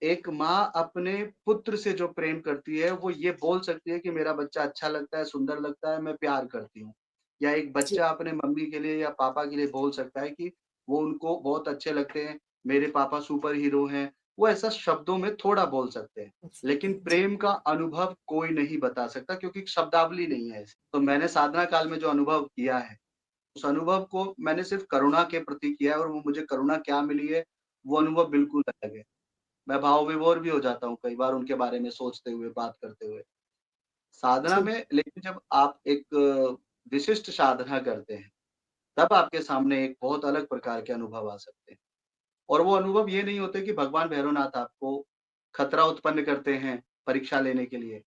एक माँ अपने पुत्र से जो प्रेम करती है, वो ये बोल सकती है कि मेरा बच्चा अच्छा लगता है, सुंदर लगता है, मैं प्यार करती हूँ। या एक जी, बच्चा अपने मम्मी के लिए या पापा के लिए बोल सकता है कि वो उनको बहुत अच्छे लगते हैं, मेरे पापा सुपर हीरो हैं। वो ऐसा शब्दों में थोड़ा बोल सकते हैं, बोल सकते लेकिन हैं। जी, प्रेम का अनुभव कोई नहीं बता सकता क्योंकि शब्दावली नहीं है ऐसी। तो मैंने साधना काल में जो अनुभव किया है, उस अनुभव को मैंने सिर्फ़ करुणा के प्रति किया है और वो मुझे करुणा क्या मिली है, वो अनुभव बिल्कुल अलग है। मैं भाव-विभोर भी हो जाता हूँ कई बार उनके बारे में सोचते हुए, बात करते हुए। साधना जी, में लेकिन जब आप एक विशिष्ट साधना करते हैं, तब आपके सामने एक बहुत अलग प्रकार के अनुभव आ सकते हैं। और वो अनुभव ये नहीं होते कि भगवान भैरवनाथ आपको खतरा उत्पन्न करते हैं परीक्षा लेने के लिए।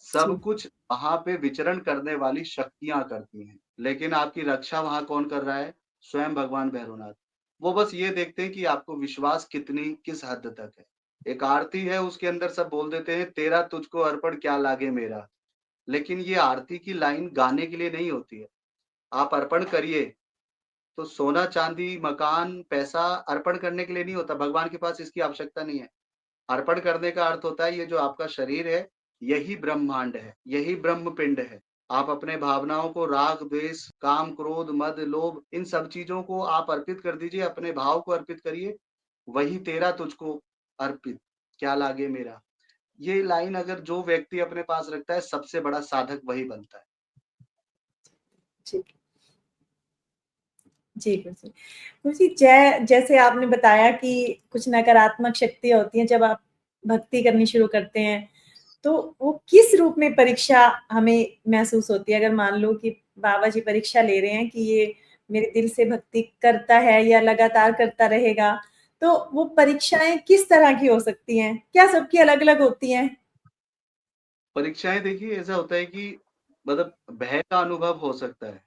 सब जी, कुछ वहाँ पे विचरण करने वाली शक्तियाँ करती हैं। लेकिन आपकी रक्षा वहाँ कौन कर रहा है? स्वयं भगवान भैरवनाथ। वो बस ये देखते हैं कि आपको विश्वास किस हद तक है। एक आरती है उसके अंदर सब बोल देते हैं, तेरा तुझको अर्पण क्या लागे मेरा। लेकिन ये आरती की लाइन गाने के लिए नहीं होती है। आप अर्पण करिए, तो सोना, चांदी, मकान, पैसा अर्पण करने के लिए नहीं होता। भगवान के पास इसकी आवश्यकता नहीं है। अर्पण करने का अर्थ होता है ये जो आपका शरीर है, यही ब्रह्मांड है, यही ब्रह्म पिंड है। आप अपने भावनाओं को राग, द्वेष, काम, क्रोध, मद, लोभ इन सब चीज़ों को आप अर्पित कर दीजिए, अपने भाव को अर्पित करिए, वही तेरा तुझको अर्पित, क्या लागे मेरा। ये लाइन अगर जो व्यक्ति अपने पास रखता है, सबसे बड़ा साधक वही बनता है। जी, जी, बिल्कुल। उसी जैसे आपने बताया कि कुछ नकारात्मक शक्तियाँ होती हैं जब आप भक्ति करनी शुरू करते हैं, तो वो किस रूप में परीक्षा हमें महसूस होती है? अगर मान लो कि बाबा जी परीक्षा ले रहे हैं कि ये मेरे दिल से भक्ति करता है या लगातार करता रहेगा, तो वो परीक्षाएँ किस तरह की हो सकती हैं? क्या सबकी अलग-अलग होती हैं? परीक्षाएँ देखिए ऐसा होता है कि मतलब भय का अनुभव हो सकता है।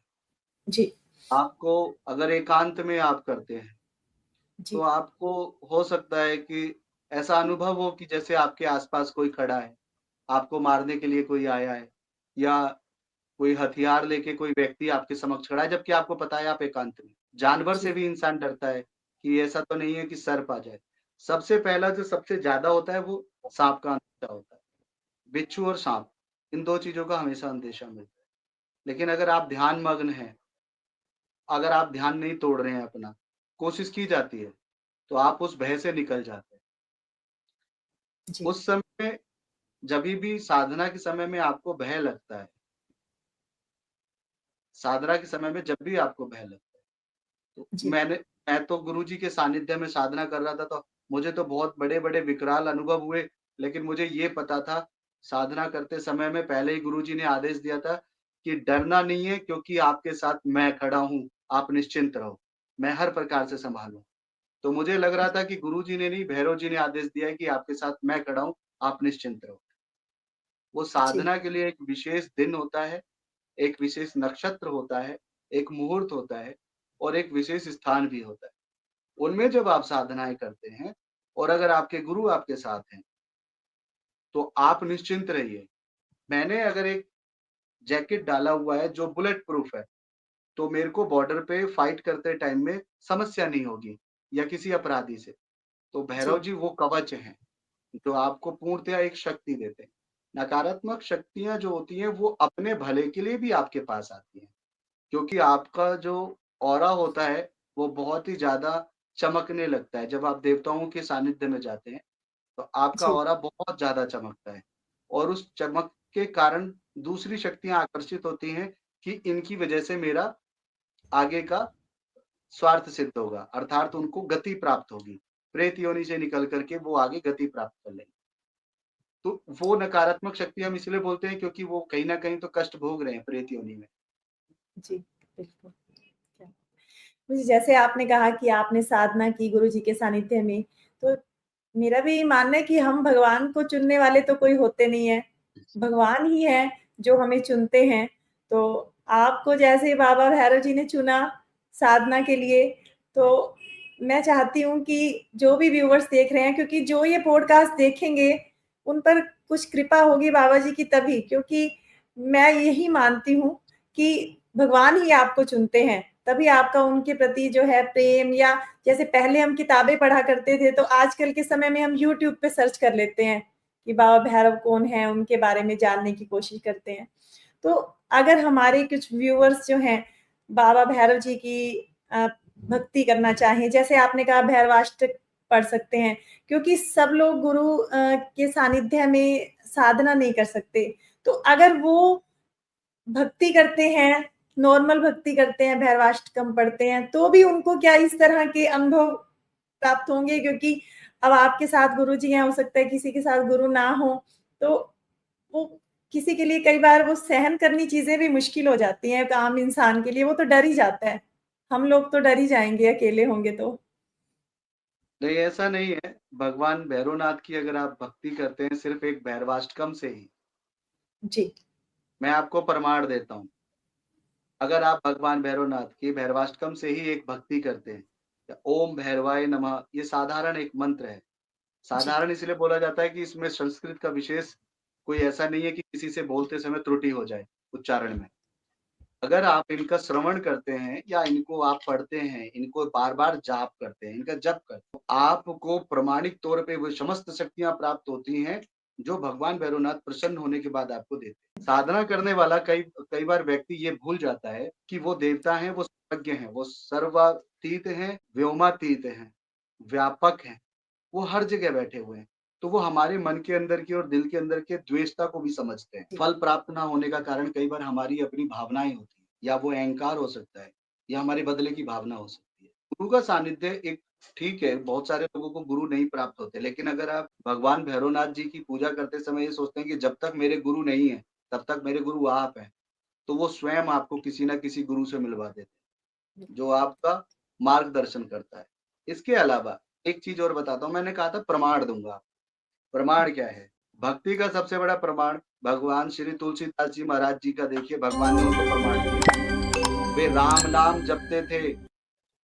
जी, आपको अगर एकांत में आप करते हैं, तो जी, आपको हो सकता है कि ऐसा अनुभव हो कि जैसे आपके आस-पास कोई खड़ा है, आपको मारने के लिए कोई आया है या कोई हथियार लेके कोई व्यक्ति आपके समक्ष खड़ा है, जबकि आपको पता है आप एकांत में। जानवर से जी, भी इंसान डरता है कि ऐसा तो नहीं है कि सर्प आ जाए। सबसे पहला जो सबसे ज़्यादा होता है वो साँप का अंदेशा होता है। बिच्छू और साँप, इन 2 चीज़ों का हमेशा अंदेशा मिलता है। लेकिन अगर आप ध्यान मग्न हैं, अगर आप ध्यान नहीं तोड़ रहे हैं अपना, कोशिश की जाती है, तो आप उस भय से निकल जाते हैं। जी, उस समय जभी भी साधना के समय में आपको भय लगता है, साधना के समय में जब भी आपको भय लगता है, तो जी, मैं तो गुरुजी के सानिध्य में साधना कर रहा था, तो मुझे तो बहुत बड़े-बड़े विकराल अनुभव हुए, लेकिन मुझे ये पता था, साधना करते समय में पहले ही गुरुजी ने आदेश दिया था कि डरना नहीं है क्योंकि आपके साथ मैं खड़ा हूँ, आप निश्चिंत रहो, मैं हर प्रकार से सँभालूँ। तो मुझे लग रहा था कि गुरुजी ने नहीं, भैरव जी ने आदेश दिया है कि आपके साथ मैं खड़ा हूँ, आप निश्चिंत रहो। वो जी, साधना के लिए एक विशेष दिन होता है, एक विशेष नक्षत्र होता है, एक मुहूर्त होता है और एक विशेष स्थान भी होता है। उनमें जब आप साधनाएँ करते हैं और अगर आपके गुरु आपके साथ हैं, तो आप निश्चिंत रहिए। मैंने अगर एक जैकेट डाला हुआ है जो बुलेट प्रूफ है, तो मेरे को बॉर्डर पे फाइट करते टाइम में समस्या नहीं होगी या किसी अपराधी से। तो भैरव जी, जी वो कवच हैं। जो आपको पूर्णतया एक शक्ति देते हैं। नकारात्मक शक्तियाँ जो होती हैं वो अपने भले के लिए भी आपके पास आती हैं, क्योंकि आपका जो ऑरा होता है वो बहुत ही ज़्यादा चमकने लगता है जब आप देवताओं के सानिध्य में जाते हैं। तो आपका जी, ऑरा बहुत ज़्यादा चमकता है और उस चमक के कारण दूसरी शक्तियाँ आकर्षित होती हैं कि इनकी वजह से मेरा आगे का स्वार्थ सिद्ध होगा, अर्थात उनको गति प्राप्त होगी। प्रेत योनि से निकल कर के वो आगे गति प्राप्त कर लेंगे। तो वो नकारात्मक शक्ति हम इसलिए बोलते हैं क्योंकि वो कहीं न कहीं तो कष्ट भोग रहे हैं प्रेत योनि में। जी, बिल्कुल। क्या मुझे जैसे आपने कहा कि आपने साधना की गुरु जी के सानिध्य में, तो मेरा भी मानना है कि हम भगवान को चुनने वाले तो कोई होते नहीं हैं। भगवान ही हैं जो हमें चुनते हैं। तो आपको जैसे बाबा भैरव जी ने चुना साधना के लिए, तो मैं चाहती हूँ कि जो भी व्यूअर्स देख रहे हैं क्योंकि जो ये पॉडकास्ट देखेंगे, उन पर कुछ कृपा होगी बाबा जी की तभी क्योंकि मैं यही मानती हूँ कि भगवान ही आपको चुनते हैं। तभी आपका उनके प्रति जो है प्रेम या जैसे पहले हम किताबें पढ़ा करते थे, तो आजकल के समय में हम यूट्यूब पे सर्च कर लेते हैं कि बाबा भैरव कौन है, उनके बारे में जानने की कोशिश करते हैं। तो अगर हमारे कुछ व्यूअर्स जो हैं, बाबा भैरव जी की भक्ति करना चाहें, जैसे आपने कहा भैरवाष्टक पढ़ सकते हैं, क्योंकि सब लोग गुरु के सानिध्य में साधना नहीं कर सकते। तो अगर वो भक्ति करते हैं, नॉर्मल भक्ति करते हैं, भैरवाष्टकम पढ़ते हैं, तो भी उनको क्या इस तरह के अनुभव प्राप्त होंगे? क्योंकि अब आपके साथ गुरुजी हैं, हो सकता है किसी के साथ गुरु ना हो, तो वो किसी के लिए कई बार वो सहन करनी चीज़ें भी मुश्किल हो जाती हैं एक आम इंसान के लिए, वो तो डर ही जाता है। हम लोग तो डर ही जाएँगे अकेले होंगे तो। नहीं, ऐसा नहीं है। भगवान भैरवनाथ की अगर आप भक्ति करते हैं सिर्फ़ एक भैरवाष्टकम से ही, जी, मैं आपको प्रमाण देता हूँ। अगर आप भगवान भैरवनाथ की भैरवाष्टकम से ही एक भक्ति करते हैं, या ओम भैरवाय नमः ये साधारण एक मंत्र है। जी, साधारण इसलिए बोला जाता है कि इसमें संस्कृत का विशेष कोई ऐसा नहीं है कि किसी से बोलते समय त्रुटि हो जाए उच्चारण में। अगर आप इनका श्रवण करते हैं या इनको आप पढ़ते हैं, इनको बार-बार जाप करते हैं, इनका जप करते हैं, तो आपको प्रामाणिक तौर पे वो समस्त शक्तियाँ प्राप्त होती हैं, जो भगवान भैरवनाथ प्रसन्न होने के बाद आपको देते हैं। साधना करने वाला कई कई बार व्यक्ति ये भूल जाता है कि वो देवता हैं, वो सर्वज्ञ हैं, वो सर्वातीत हैं, व्योमातीत हैं, व्यापक हैं। वो हर जगह बैठे हुए हैं। तो वो हमारे मन के अंदर की और दिल के अंदर के द्वेषता को भी समझते हैं। जी, फल प्राप्त ना होने का कारण कई बार हमारी अपनी भावनाएँ होती हैं, या वो अहंकार हो सकता है, या हमारे बदले की भावना हो सकती है। गुरु का सानिध्य एक ठीक है, बहुत सारे लोगों को गुरु नहीं प्राप्त होते, लेकिन अगर आप भगवान भैरवनाथ जी की पूजा करते समय ये सोचते हैं कि जब तक मेरे गुरु नहीं हैं, तब तक मेरे गुरु आप हैं, तो वो स्वयं आपको किसी न किसी गुरु से मिलवा देते हैं। जो आपका मार्गदर्शन करता है। इसके अलावा एक चीज़ और बताता हूँ, मैंने कहा था प्रमाण दूँगा। प्रमाण क्या है? भक्ति का सबसे बड़ा प्रमाण भगवान श्री तुलसीदास जी महाराज जी का देखिए, भगवान ने उनको प्रमाण दिया। वे राम नाम जपते थे,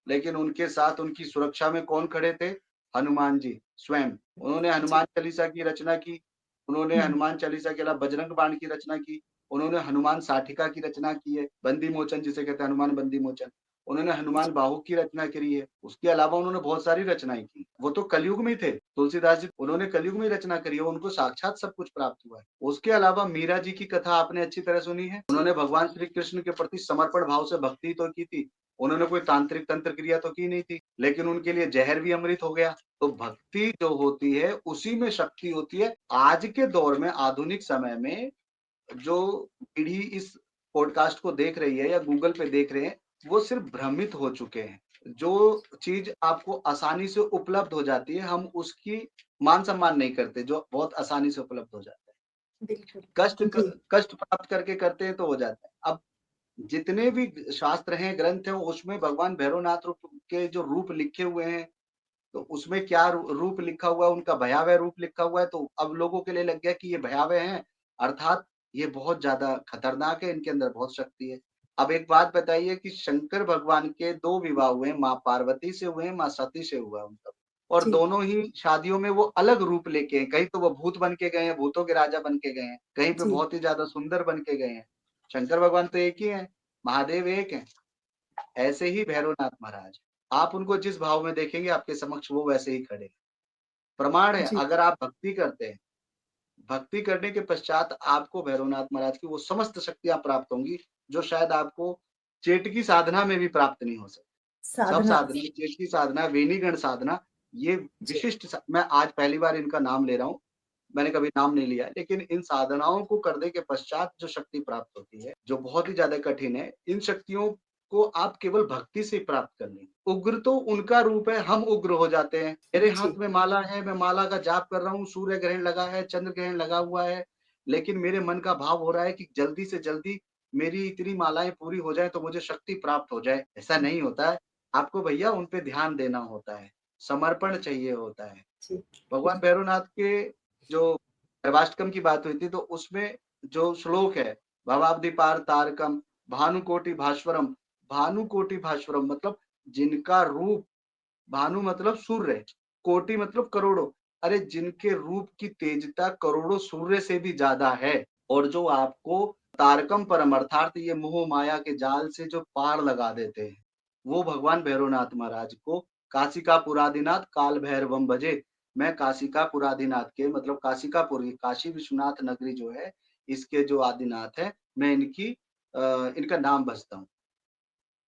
लेकिन उनके साथ उनकी सुरक्षा में कौन खड़े थे? हनुमान जी स्वयं। उन्होंने जी। हनुमान चालीसा की रचना की, उन्होंने हुँ, हनुमान चालीसा के अलावा बजरंग बाण की रचना की, उन्होंने हनुमान साठिका की रचना की है, बंदी मोचन जिसे कहते हैं हनुमान बंदी मोचन। उन्होंने हनुमान जी, बाहु की रचना करी है, उसके अलावा उन्होंने बहुत सारी रचनाएँ की। वो तो कलयुग में थे, तुलसीदास जी उन्होंने कलयुग में रचना करी है, उनको साक्षात सब कुछ प्राप्त हुआ है। उसके अलावा मीरा जी की कथा आपने अच्छी तरह सुनी है, जी। उन्होंने भगवान श्री कृष्ण के प्रति समर्पण भाव से भक्ति तो की थी, उन्होंने कोई तांत्रिक तंत्र क्रिया तो की नहीं थी, लेकिन उनके लिए जहर भी अमृत हो गया। तो भक्ति जो होती है, उसी में शक्ति होती है। आज के दौर में, आधुनिक समय में जो पीढ़ी इस पॉडकास्ट को देख रही है या गूगल पे देख रहे हैं, वो सिर्फ भ्रमित हो चुके हैं। जो चीज़ आपको आसानी से उपलब्ध हो जाती है, हम उसकी मान-सम्मान नहीं करते, जो बहुत आसानी से उपलब्ध हो जाता है। बिल्कुल। कष्ट क जी, कष्ट प्राप्त करके करते हैं तो हो जाता है। अब जितने भी शास्त्र हैं, ग्रंथ हैं, उसमें भगवान भैरवनाथ रूप के जो रूप लिखे हुए हैं, तो उसमें क्या रूप लिखा हुआ है, उनका भयावह रूप लिखा हुआ है, तो अब लोगों के लिए लग गया कि ये भयावह हैं, अर्थात ये बहुत ज़्यादा खतरनाक है, इनके अंदर बहुत शक्ति है। अब एक बात बताइए कि शंकर भगवान के 2 विवाह हुए हैं, माँ पार्वती से हुए हैं, माँ सती से हुआ है उनका। और जी, दोनों ही शादियों में वो अलग रूप लेके हैं, कहीं तो वो भूत बन के गए हैं, भूतों के राजा बन के गए हैं, कहीं पे जी, बहुत ही ज़्यादा सुंदर बन के गए हैं। शंकर भगवान तो एक ही हैं, महादेव एक हैं। ऐसे ही भैरवनाथ महाराज, आप उनको जिस भाव में देखेंगे आपके समक्ष वो वैसे ही खड़े हैं। प्रमाण है, जी। अगर आप भक्ति करते हैं, भक्ति करने के पश्चात आपको भैरवनाथ महाराज की वो समस्त शक्तियाँ प्राप्त होंगी, जो शायद आपको चेट की साधना में भी प्राप्त नहीं हो सकती। सब साधना साधना, चेट की साधना, वेणीगण साधना, ये जी, मैं आज पहली बार इनका नाम ले रहा हूँ, मैंने कभी नाम नहीं लिया है, लेकिन इन साधनाओं को करने के पश्चात जो शक्ति प्राप्त होती है, जो बहुत ही ज़्यादा कठिन है, इन शक्तियों को आप केवल भक्ति से ही प्राप्त कर लेंगे। उग्र तो उनका रूप है, हम उग्र हो जाते हैं। मेरे हाथ जी, में माला है, मैं माला का जाप कर रहा हूँ, सूर्य ग्रहण लगा है, चंद्र ग्रहण लगा हुआ है, लेकिन मेरे मन का भाव हो रहा है कि जल्दी से जल्दी मेरी इतनी मालाएँ पूरी हो जाएँ, तो मुझे शक्ति प्राप्त हो जाए। ऐसा नहीं होता है। आपको भैया उन पे ध्यान देना होता है, समर्पण चाहिए होता है। जी, भगवान बिल्कुल। भैरवनाथ के जो गर्भाष्टकम की बात हुई थी, तो उसमें जो श्लोक है, भवाब्दिपार तारकम भानुकोटि भास्वरम, भानुकोटि भास्वरम मतलब जिनका रूप, भानु मतलब सूर्य, कोटि मतलब करोड़ों। अरे जिनके रूप की तेजता करोड़ों सूर्य से भी ज़्यादा है और जो आपको तारकम परम अर्थात ये मोह माया के जाल से जो पार लगा देते हैं, वो भगवान भैरवनाथ महाराज को काशिका पुरादिनाथ काल भैरवम भजे। मैं काशिका पुरादिनाथ के मतलब काशिकापुर की काशी विश्वनाथ नगरी जो है, इसके जो आदिनाथ हैं, मैं इनका नाम भजता हूँ।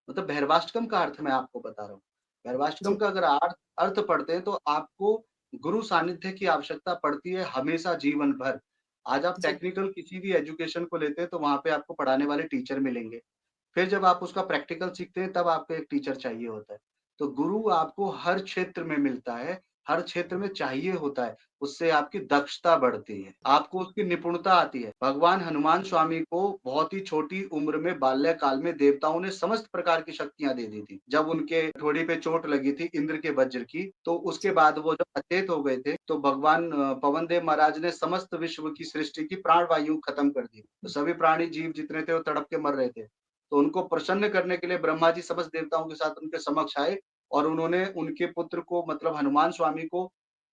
मतलब भैरवाष्टकम का अर्थ मैं आपको बता रहा हूँ। भैरवाष्टकम जी, का अगर अर्थ पढ़ते हैं तो आपको गुरु सानिध्य की आवश्यकता पड़ती है हमेशा जीवन भर। आज आप जी, टेक्निकल किसी भी एजुकेशन को लेते हैं तो वहाँ पे आपको पढ़ाने वाले टीचर मिलेंगे। फिर जब आप उसका प्रैक्टिकल सीखते हैं तब आपको एक टीचर चाहिए होता है। तो गुरु आपको हर क्षेत्र में मिलता है, हर क्षेत्र में चाहिए होता है, उससे आपकी दक्षता बढ़ती है, आपको उसकी निपुणता आती है। भगवान हनुमान स्वामी को बहुत ही छोटी उम्र में बाल्यकाल में देवताओं ने समस्त प्रकार की शक्तियाँ दे दी थी। जब उनके हथौड़ी पे चोट लगी थी इंद्र के वज्र की, तो उसके जी, बाद वो जब अचेत हो गए थे, तो भगवान पवन देव महाराज ने समस्त विश्व की सृष्टि की प्राण वायु खत्म कर दी। तो सभी प्राणी जीव जितने थे वो तड़प के मर रहे थे। तो उनको प्रसन्न करने के लिए ब्रह्मा जी समस्त देवताओं के साथ उनके समक्ष आए और उन्होंने उनके पुत्र को मतलब हनुमान स्वामी को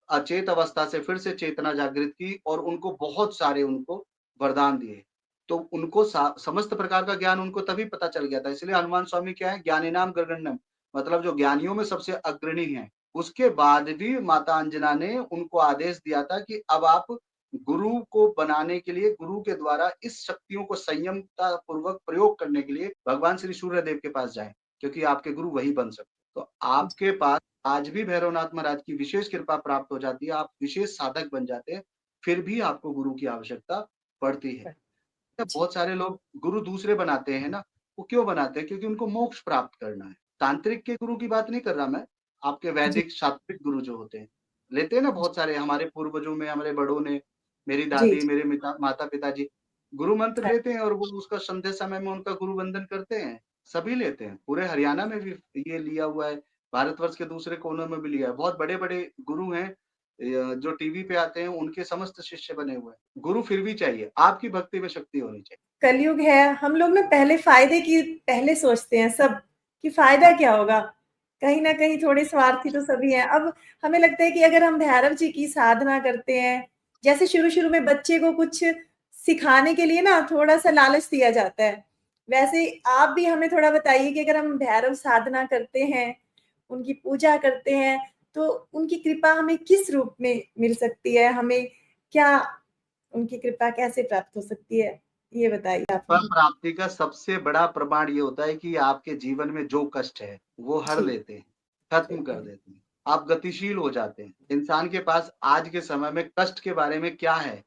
अचेत अवस्था से फिर से चेतना जागृत की और उनको बहुत सारे उनको वरदान दिए। तो उनको समस्त प्रकार का ज्ञान उनको तभी पता चल गया था। इसलिए हनुमान स्वामी क्या है ज्ञानिनाम ग्रगण्यम मतलब जो ज्ञानियों में सबसे अग्रणी हैं। उसके बाद भी माता अंजना ने उनको आदेश दिया था कि अब आप गुरु को बनाने के लिए गुरु के द्वारा इस शक्तियों को संयमता पूर्वक प्रयोग करने के लिए भगवान श्री सूर्यदेव के पास जाएँ, क्योंकि आपके गुरु वही बन सकते हैं। तो आपके पास आज भी भैरवनाथ महाराज की विशेष कृपा प्राप्त हो जाती है, आप विशेष साधक बन जाते हैं, फिर भी आपको गुरु की आवश्यकता पड़ती है। जी, बहुत सारे लोग गुरु दूसरे बनाते हैं ना, वो क्यों बनाते हैं? क्योंकि उनको मोक्ष प्राप्त करना है। तांत्रिक के गुरु की बात नहीं कर रहा मैं, आपके जी, वैदिक शास्त्रिक गुरु जो होते हैं। लेते हैं ना जी, बहुत सारे हमारे पूर्वजों में, हमारे बड़ों ने, मेरी जी, दादी, जी, मेरे माता-पिता जी, गुरु मंत्र हाँ, लेते हैं और वो उसका संध्या समय में उनका गुरु वंदन करते हैं। सभी लेते हैं, पूरे हरियाणा में भी ये लिया हुआ है, भारतवर्ष के दूसरे कोनों में भी लिया है। बहुत बड़े-बड़े गुरु हैं जो टीवी पे आते हैं, उनके समस्त शिष्य बने हुए हैं। गुरु फिर भी चाहिए, आपकी भक्ति में शक्ति होनी चाहिए। कलयुग है, हम लोग ना पहले फ़ायदे की पहले सोचते हैं सब, कि फ़ायदा क्या होगा? कहीं न कहीं थोड़े स्वार्थी तो सभी हैं। अब हमें लगता है कि अगर हम भैरव जी की साधना करते हैं, जैसे शुरू-शुरू में बच्चे को कुछ सिखाने के लिए ना थोड़ा-सा लालच दिया जाता है, वैसे आप भी हमें थोड़ा बताइए कि अगर हम भैरव साधना करते हैं, उनकी पूजा करते हैं, तो उनकी कृपा हमें किस रूप में मिल सकती है? हमें क्या उनकी कृपा कैसे प्राप्त हो सकती है? ये बताइए आप फल हमें। प्राप्ति का सबसे बड़ा प्रमाण ये होता है कि आपके जीवन में जो कष्ट है, वो हर जी, लेते हैं, खत्म सही कह कर रहे हैं। देते हैं। आप गतिशील हो जाते हैं। इंसान के पास आज के समय में कष्ट के बारे में क्या है?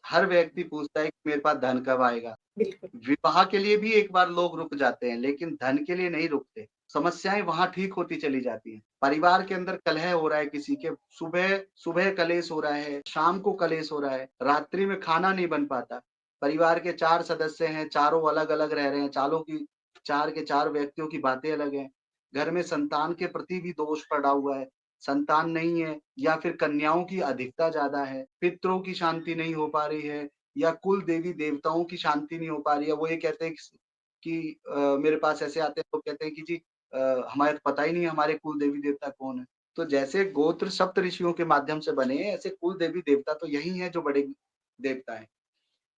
हर व्यक्ति पूछता है कि मेरे पास धन कब आएगा? बिल्कुल, विवाह के लिए भी एक बार लोग रुक जाते हैं, लेकिन धन के लिए नहीं रुकते। समस्याएँ वहाँ ठीक होती चली जाती हैं। परिवार के अंदर कलह हो रहा है किसी के, सुबह सुबह कलेश हो रहा है, शाम को कलेश हो रहा है, रात्रि में खाना नहीं बन पाता। परिवार के 4 सदस्य हैं, चारों अलग-अलग रह रहे हैं, 4 के 4 व्यक्तियों की बातें अलग हैं। घर में संतान के प्रति भी दोष पड़ा हुआ है, संतान नहीं है या फिर कन्याओं की अधिकता ज़्यादा है, पितरों की शांति नहीं हो पा रही है या कुल देवी-देवताओं की शांति नहीं हो पा रही है। वो ये कहते हैं कि मेरे पास ऐसे आते हैं तो कहते हैं कि जी हमारे तो पता ही नहीं है हमारे कुल देवी-देवता कौन है। तो जैसे गोत्र सप्तऋषियों के माध्यम से बने हैं, ऐसे कुल देवी-देवता तो यही हैं जो बड़े देवता हैं।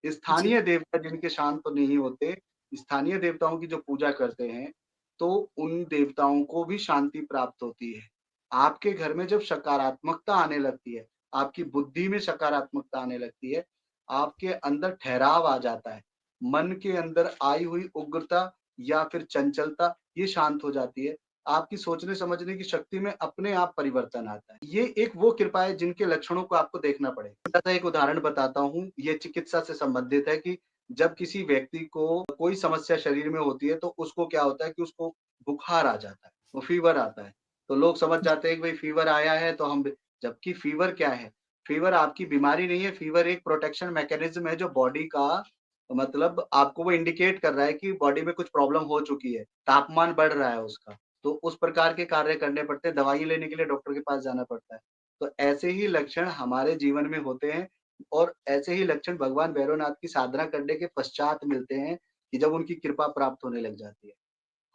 जी, स्थानीय देवता जिनके शांत तो नहीं होते, स्थानीय देवताओं की जो पूजा करते हैं, तो उन देवताओं को भी शांति प्राप्त होती है। आपके घर में जब सकारात्मकता आने लगती है, आपकी बुद्धि में सकारात्मकता आने लगती है, आपके अंदर ठहराव आ जाता है, मन के अंदर आई हुई उग्रता या फिर चंचलता, ये शांत हो जाती है। आपकी सोचने समझने की शक्ति में अपने आप परिवर्तन आता है। ये एक वो कृपा है जिनके लक्षणों को आपको देखना पड़ेगा। छोटा-सा एक उदाहरण बताता हूँ, ये चिकित्सा से संबंधित है कि जब किसी व्यक्ति को कोई समस्या शरीर में होती है, तो उसको क्या होता है कि उसको बुखार आ जाता है, वो फ़ीवर आता है। तो लोग समझ जाते हैं कि भई फ़ीवर आया है तो हम जबकि फ़ीवर क्या है? फ़ीवर आपकी बीमारी नहीं है, फ़ीवर एक प्रोटेक्शन मैकेनिज़्म है जो बॉडी का मतलब आपको वो इंडिकेट कर रहा है कि बॉडी में कुछ प्रॉब्लम हो चुकी है, तापमान बढ़ रहा है उसका। तो उस प्रकार के कार्य करने पड़ते हैं, दवाई लेने के लिए डॉक्टर के पास जाना पड़ता है। तो ऐसे ही लक्षण हमारे जीवन में होते हैं और ऐसे ही लक्षण भगवान भैरवनाथ की साधना करने के पश्चात मिलते हैं कि जब उनकी कृपा प्राप्त होने लग जाती है।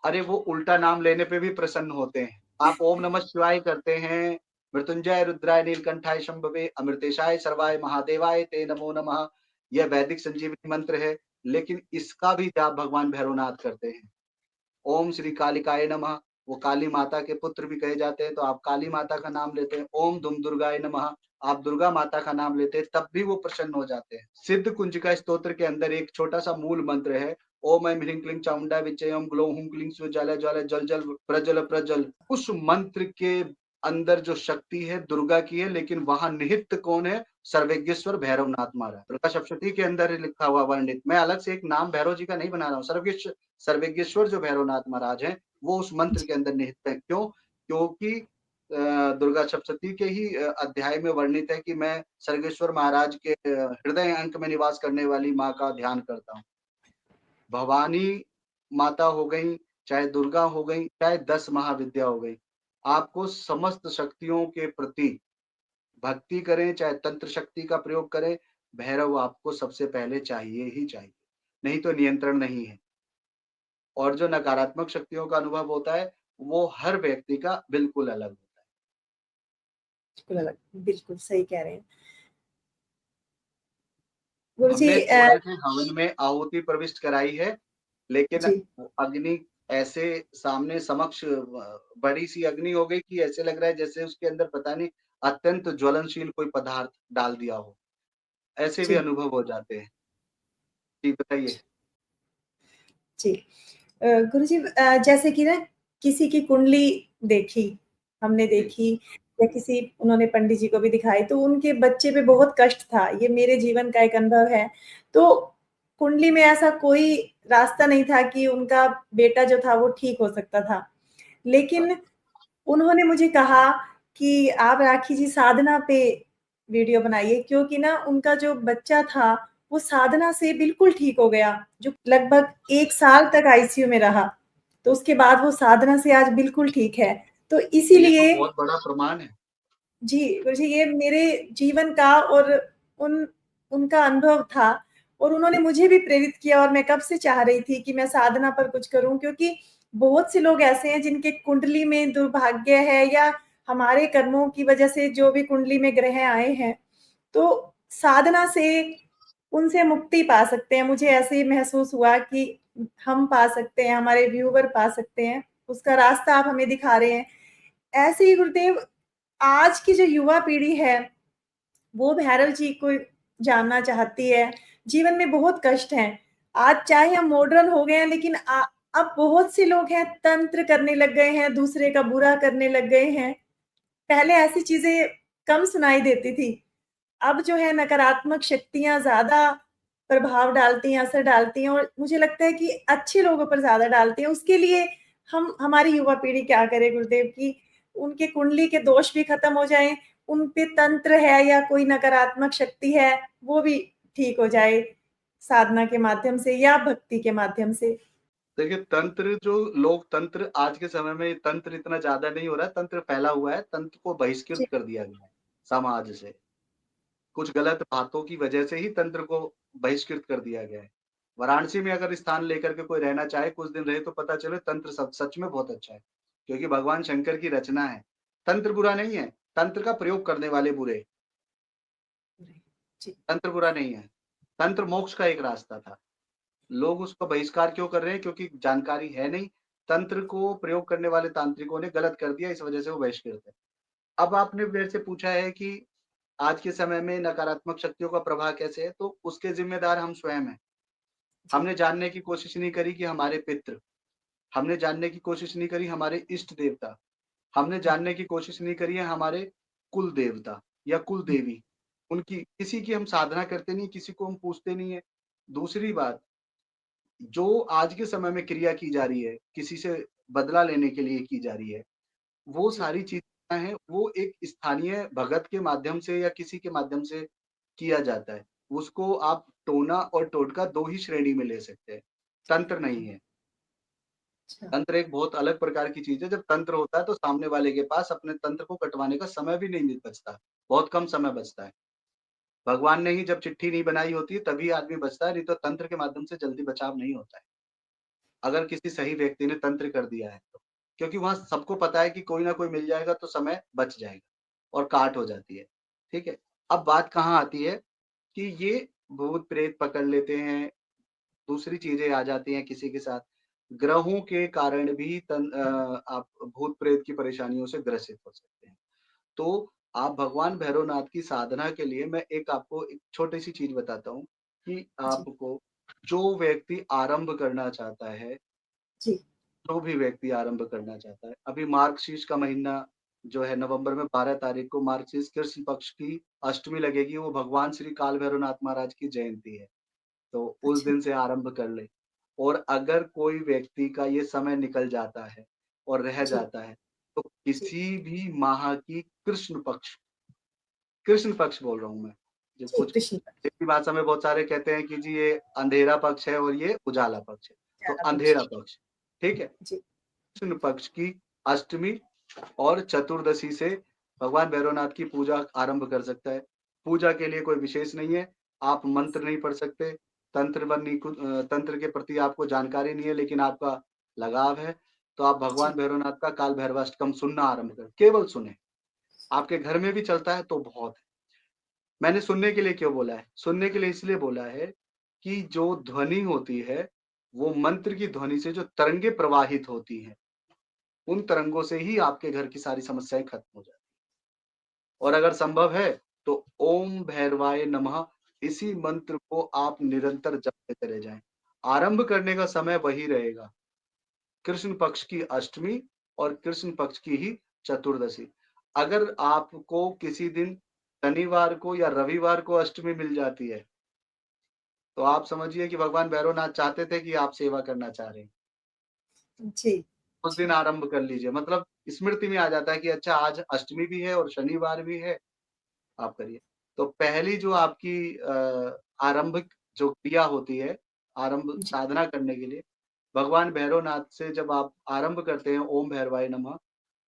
अरे! वो उल्टा नाम लेने पे भी प्रसन्न होते हैं। आप ओम नमः शिवाय करते हैं, मृत्युंजय रुद्राय नीलकंठाय शंभवे अमृतेशाय सर्वाय महादेवाय ते नमो नमः। यह वैदिक संजीवनी मंत्र है, लेकिन इसका भी जाप भगवान भैरवनाथ करते हैं। ओम श्री कालिकाय नमः, वो काली माता के पुत्र भी कहे जाते हैं, तो आप काली माता का नाम लेते हैं। ओम धूम दुर्गाय नमः, आप दुर्गा माता का नाम लेते हैं, तब भी वो प्रसन्न हो जाते हैं। सिद्ध कुंजिका स्तोत्र के अंदर एक छोटा-सा मूल मंत्र है, ओम ऐं ह्रीं क्लीं चामुंडाय विच्चे ओम ग्लौं हूं क्लीं स्व ज्वालाय ज्वालाय जल जल प्रज्वल प्रज्वल। उस मंत्र के अंदर जो शक्ति है दुर्गा की है, लेकिन वहाँ निहित कौन है? सर्वज्ञेश्वर भैरवनाथ महाराज। दुर्गा सप्तशती के अंदर ही लिखा हुआ वर्णित। मैं अलग से एक नाम भैरव जी का नहीं बना रहा हूँ। सर्वज्ञेश्वर जो भैरवनाथ महाराज हैं, वो उस मंत्र जी, के अंदर निहित है। क्यों? क्योंकि दुर्गा सप्तशती के ही अध्याय में वर्णित है कि मैं सर्वेश्वर महाराज के हृदय अंक में निवास करने वाली माँ का ध्यान करता हूँ। भवानी माता हो गई, चाहे दुर्गा हो गई, चाहे 10 महाविद्या हो गई। आपको समस्त शक्तियों के प्रति भक्ति करें, चाहे तंत्र शक्ति का प्रयोग करें, भैरव आपको सबसे पहले चाहिए ही चाहिए, नहीं तो नियंत्रण नहीं है। और जो नकारात्मक शक्तियों का अनुभव होता है, वो हर व्यक्ति का बिल्कुल अलग होता है। बिल्कुल अलग, बिल्कुल सही कह रहे हैं। गुरुजी हमने थोड़े से हवन में आहुति प्रविष्ट कराई है, लेकिन जी, वो अग्नि ऐसे सामने समक्ष बड़ी-सी अग्नि हो गई कि ऐसे लग रहा है जैसे उसके अंदर पता नहीं अत्यंत ज्वलनशील कोई पदार्थ डाल दिया हो। ऐसे भी जी, अनुभव हो जाते हैं। जी, बताइए? जी। गुरुजी जैसे कि ना किसी की कुंडली देखी, हमने जी, देखी या किसी उन्होंने पंडित जी को भी दिखाई, तो उनके बच्चे पे बहुत कष्ट था, ये मेरे जीवन का एक अनुभव है। तो कुंडली में ऐसा कोई रास्ता नहीं था कि उनका बेटा जो था वो ठीक हो सकता था। हाँ, लेकिन उन्होंने मुझे कहा कि आप राखी जी साधना पे वीडियो बनाइए क्योंकि ना उनका जो बच्चा था, वो साधना से बिल्कुल ठीक हो गया, जो लगभग 1 साल तक आईसीयू में रहा। तो उसके बाद वो साधना से आज बिल्कुल ठीक है। तो तो ये तो इसीलिए बहुत बड़ा प्रमाण है। जी, मुझे ये मेरे जीवन का और उन उनका अनुभव था और उन्होंने मुझे भी प्रेरित किया और मैं कब से चाह रही थी कि मैं साधना पर कुछ करूँ क्योंकि बहुत से लोग ऐसे हैं जिनके कुंडली में दुर्भाग्य है या हमारे कर्मों की वजह से जो भी कुंडली में ग्रह आए हैं, तो साधना से उनसे मुक्ति पा सकते हैं। मुझे ऐसे ही महसूस हुआ कि हम पा सकते हैं, हमारे व्यूवर पा सकते हैं, उसका रास्ता आप हमें दिखा रहे हैं। ऐसे ही गुरुदेव आज की जो युवा पीढ़ी है, वो भैरव जी को जानना चाहती है। जीवन में बहुत कष्ट हैं। आज चाहे हम मॉडर्न हो गए हैं लेकिन अब बहुत से लोग हैं तंत्र करने लग गए हैं, दूसरे का बुरा करने लग गए हैं। पहले ऐसी चीज़ें कम सुनाई देती थी। अब जो है नकारात्मक शक्तियाँ ज़्यादा प्रभाव डालती हैं, असर डालती हैं और मुझे लगता है कि अच्छे लोगों पर ज़्यादा डालती हैं। उसके लिए हम हमारी युवा पीढ़ी क्या करे गुरुदेव कि उनके कुंडली के दोष भी खत्म हो जाएँ, उन पे तंत्र है या कोई नकारात्मक शक्ति है, वो भी ठीक हो जाए, साधना के माध्यम से या भक्ति के माध्यम से। देखिए तंत्र जो लोग तंत्र आज के समय में तंत्र इतना ज़्यादा नहीं हो रहा है, तंत्र फैला हुआ है, तंत्र को बहिष्कृत जी, कर दिया गया है समाज से। कुछ गलत बातों की वजह से ही तंत्र को बहिष्कृत कर दिया गया है। वाराणसी में अगर स्थान लेकर के कोई रहना चाहे, कुछ दिन रहे तो पता चले तंत्र सच में बहुत अच्छा है, क्योंकि भगवान शंकर की रचना है। तंत्र बुरा नहीं है, तंत्र का प्रयोग करने वाले बुरे, जी, तंत्र बुरा नहीं है। तंत्र मोक्ष का एक रास्ता था। लोग उसका बहिष्कार क्यों कर रहे हैं? क्योंकि जानकारी है नहीं। तंत्र को प्रयोग करने वाले तांत्रिकों ने गलत कर दिया, इस वजह से वो बहिष्कृत है। अब आपने मेरे से पूछा है कि आज के समय में नकारात्मक शक्तियों का प्रभाव कैसे है? तो उसके ज़िम्मेदार हम स्वयं हैं। जी, हमने जानने की कोशिश नहीं करी कि हमारे पितृ, हमने जानने की कोशिश नहीं करी हमारे इष्ट देवता, हमने जानने की कोशिश नहीं करी है हमारे कुल देवता या कुल हुँ, देवी। उनकी किसी की हम साधना करते नहीं, किसी को हम पूजते नहीं है। दूसरी बात, जो आज के समय में क्रिया की जा रही है, किसी से बदला लेने के लिए की जा रही है, वो जी, सारी चीज़ें हैं, वो एक स्थानीय भगत के माध्यम से या किसी के माध्यम से किया जाता है। उसको आप टोना और टोटका 2 ही श्रेणी में ले सकते हैं, तंत्र नहीं है। अच्छा, तंत्र एक बहुत अलग प्रकार की चीज़ है, जब तंत्र होता है तो सामने वाले के पास अपने तंत्र को कटवाने का समय भी नहीं बचता, बहुत कम समय बचता है। भगवान ने ही जब चिट्ठी नहीं बनाई होती है तभी आदमी बचता है, नहीं तो तंत्र के माध्यम से जल्दी बचाव नहीं होता है। अगर किसी सही व्यक्ति ने तंत्र कर दिया है तो। क्योंकि वहाँ सबको पता है कि कोई ना कोई मिल जाएगा तो समय बच जाएगा और काट हो जाती है, ठीक है? अब बात कहाँ आती है कि ये भूत-प्रेत पकड़ लेते हैं, दूसरी चीज़ें आ जाती हैं किसी के साथ। ग्रहों के कारण भी आप भूत-प्रेत की परेशानियों से ग्रसित हो सकते हैं। तो आप भगवान भैरवनाथ की साधना के लिए मैं एक आपको एक छोटी-सी चीज़ बताता हूँ कि जी, आपको जो व्यक्ति आरंभ करना चाहता है, जी, जो भी व्यक्ति आरंभ करना चाहता है, अभी मार्गशीर्ष का महीना जो है नवंबर में 12 तारीख को मार्गशीर्ष कृष्ण पक्ष की अष्टमी लगेगी, वो भगवान श्री काल भैरवनाथ महाराज की जयंती है। तो उस अच्छा, दिन से आरंभ कर लें और अगर कोई व्यक्ति का ये समय निकल जाता है और रह जी, जाता है, तो जी, किसी भी माह की कृष्ण पक्ष बोल रहा हूँ मैं। जो जी, कुछ कृष्ण पक्ष, हिंदी भाषा में बहुत सारे कहते हैं कि जी ये अंधेरा पक्ष है और ये उजाला पक्ष है। तो ज्यादा पक्ष, अंधेरा पक्ष, ठीक है? जी, कृष्ण पक्ष की अष्टमी और चतुर्दशी से भगवान भैरवनाथ की पूजा आरंभ कर सकता है। पूजा के लिए कोई विशेष नहीं है, आप मंत्र नहीं पढ़ सकते, तंत्र के प्रति आपको जानकारी नहीं है लेकिन आपका लगाव है, तो आप भगवान जी, भैरवनाथ का काल भैरवाष्टकम सुनना आरंभ करें, केवल सुनें। आपके घर में भी चलता है तो बहुत है। मैंने सुनने के लिए क्यों बोला है? सुनने के लिए इसलिए बोला है कि जो ध्वनि होती है, वो मंत्र की ध्वनि से जो तरंगे प्रवाहित होती हैं, उन तरंगों से ही आपके घर की सारी समस्याएँ खत्म हो जाती हैं। और अगर संभव है, तो ओम भैरवाय नमः इसी मंत्र को आप निरंतर जपते चले जाएँ। आरंभ करने का समय वही रहेगा, कृष्ण पक्ष की अष्टमी और कृष्ण पक्ष की ही चतुर्दशी। अगर आपको किसी दिन शनिवार को या रविवार को अष्टमी मिल जाती है, तो आप समझिए कि भगवान भैरवनाथ चाहते थे कि आप सेवा करना चाह रहे हैं। जी, उस दिन आरंभ कर लीजिए मतलब स्मृति में आ जाता है कि अच्छा आज अष्टमी भी है और शनिवार भी है, आप करिए। तो पहली जो आपकी आरंभिक जो क्रिया होती है, आरंभ जी, साधना करने के लिए, भगवान भैरवनाथ से जब आप आरंभ करते हैं ओम भैरवाय नमः,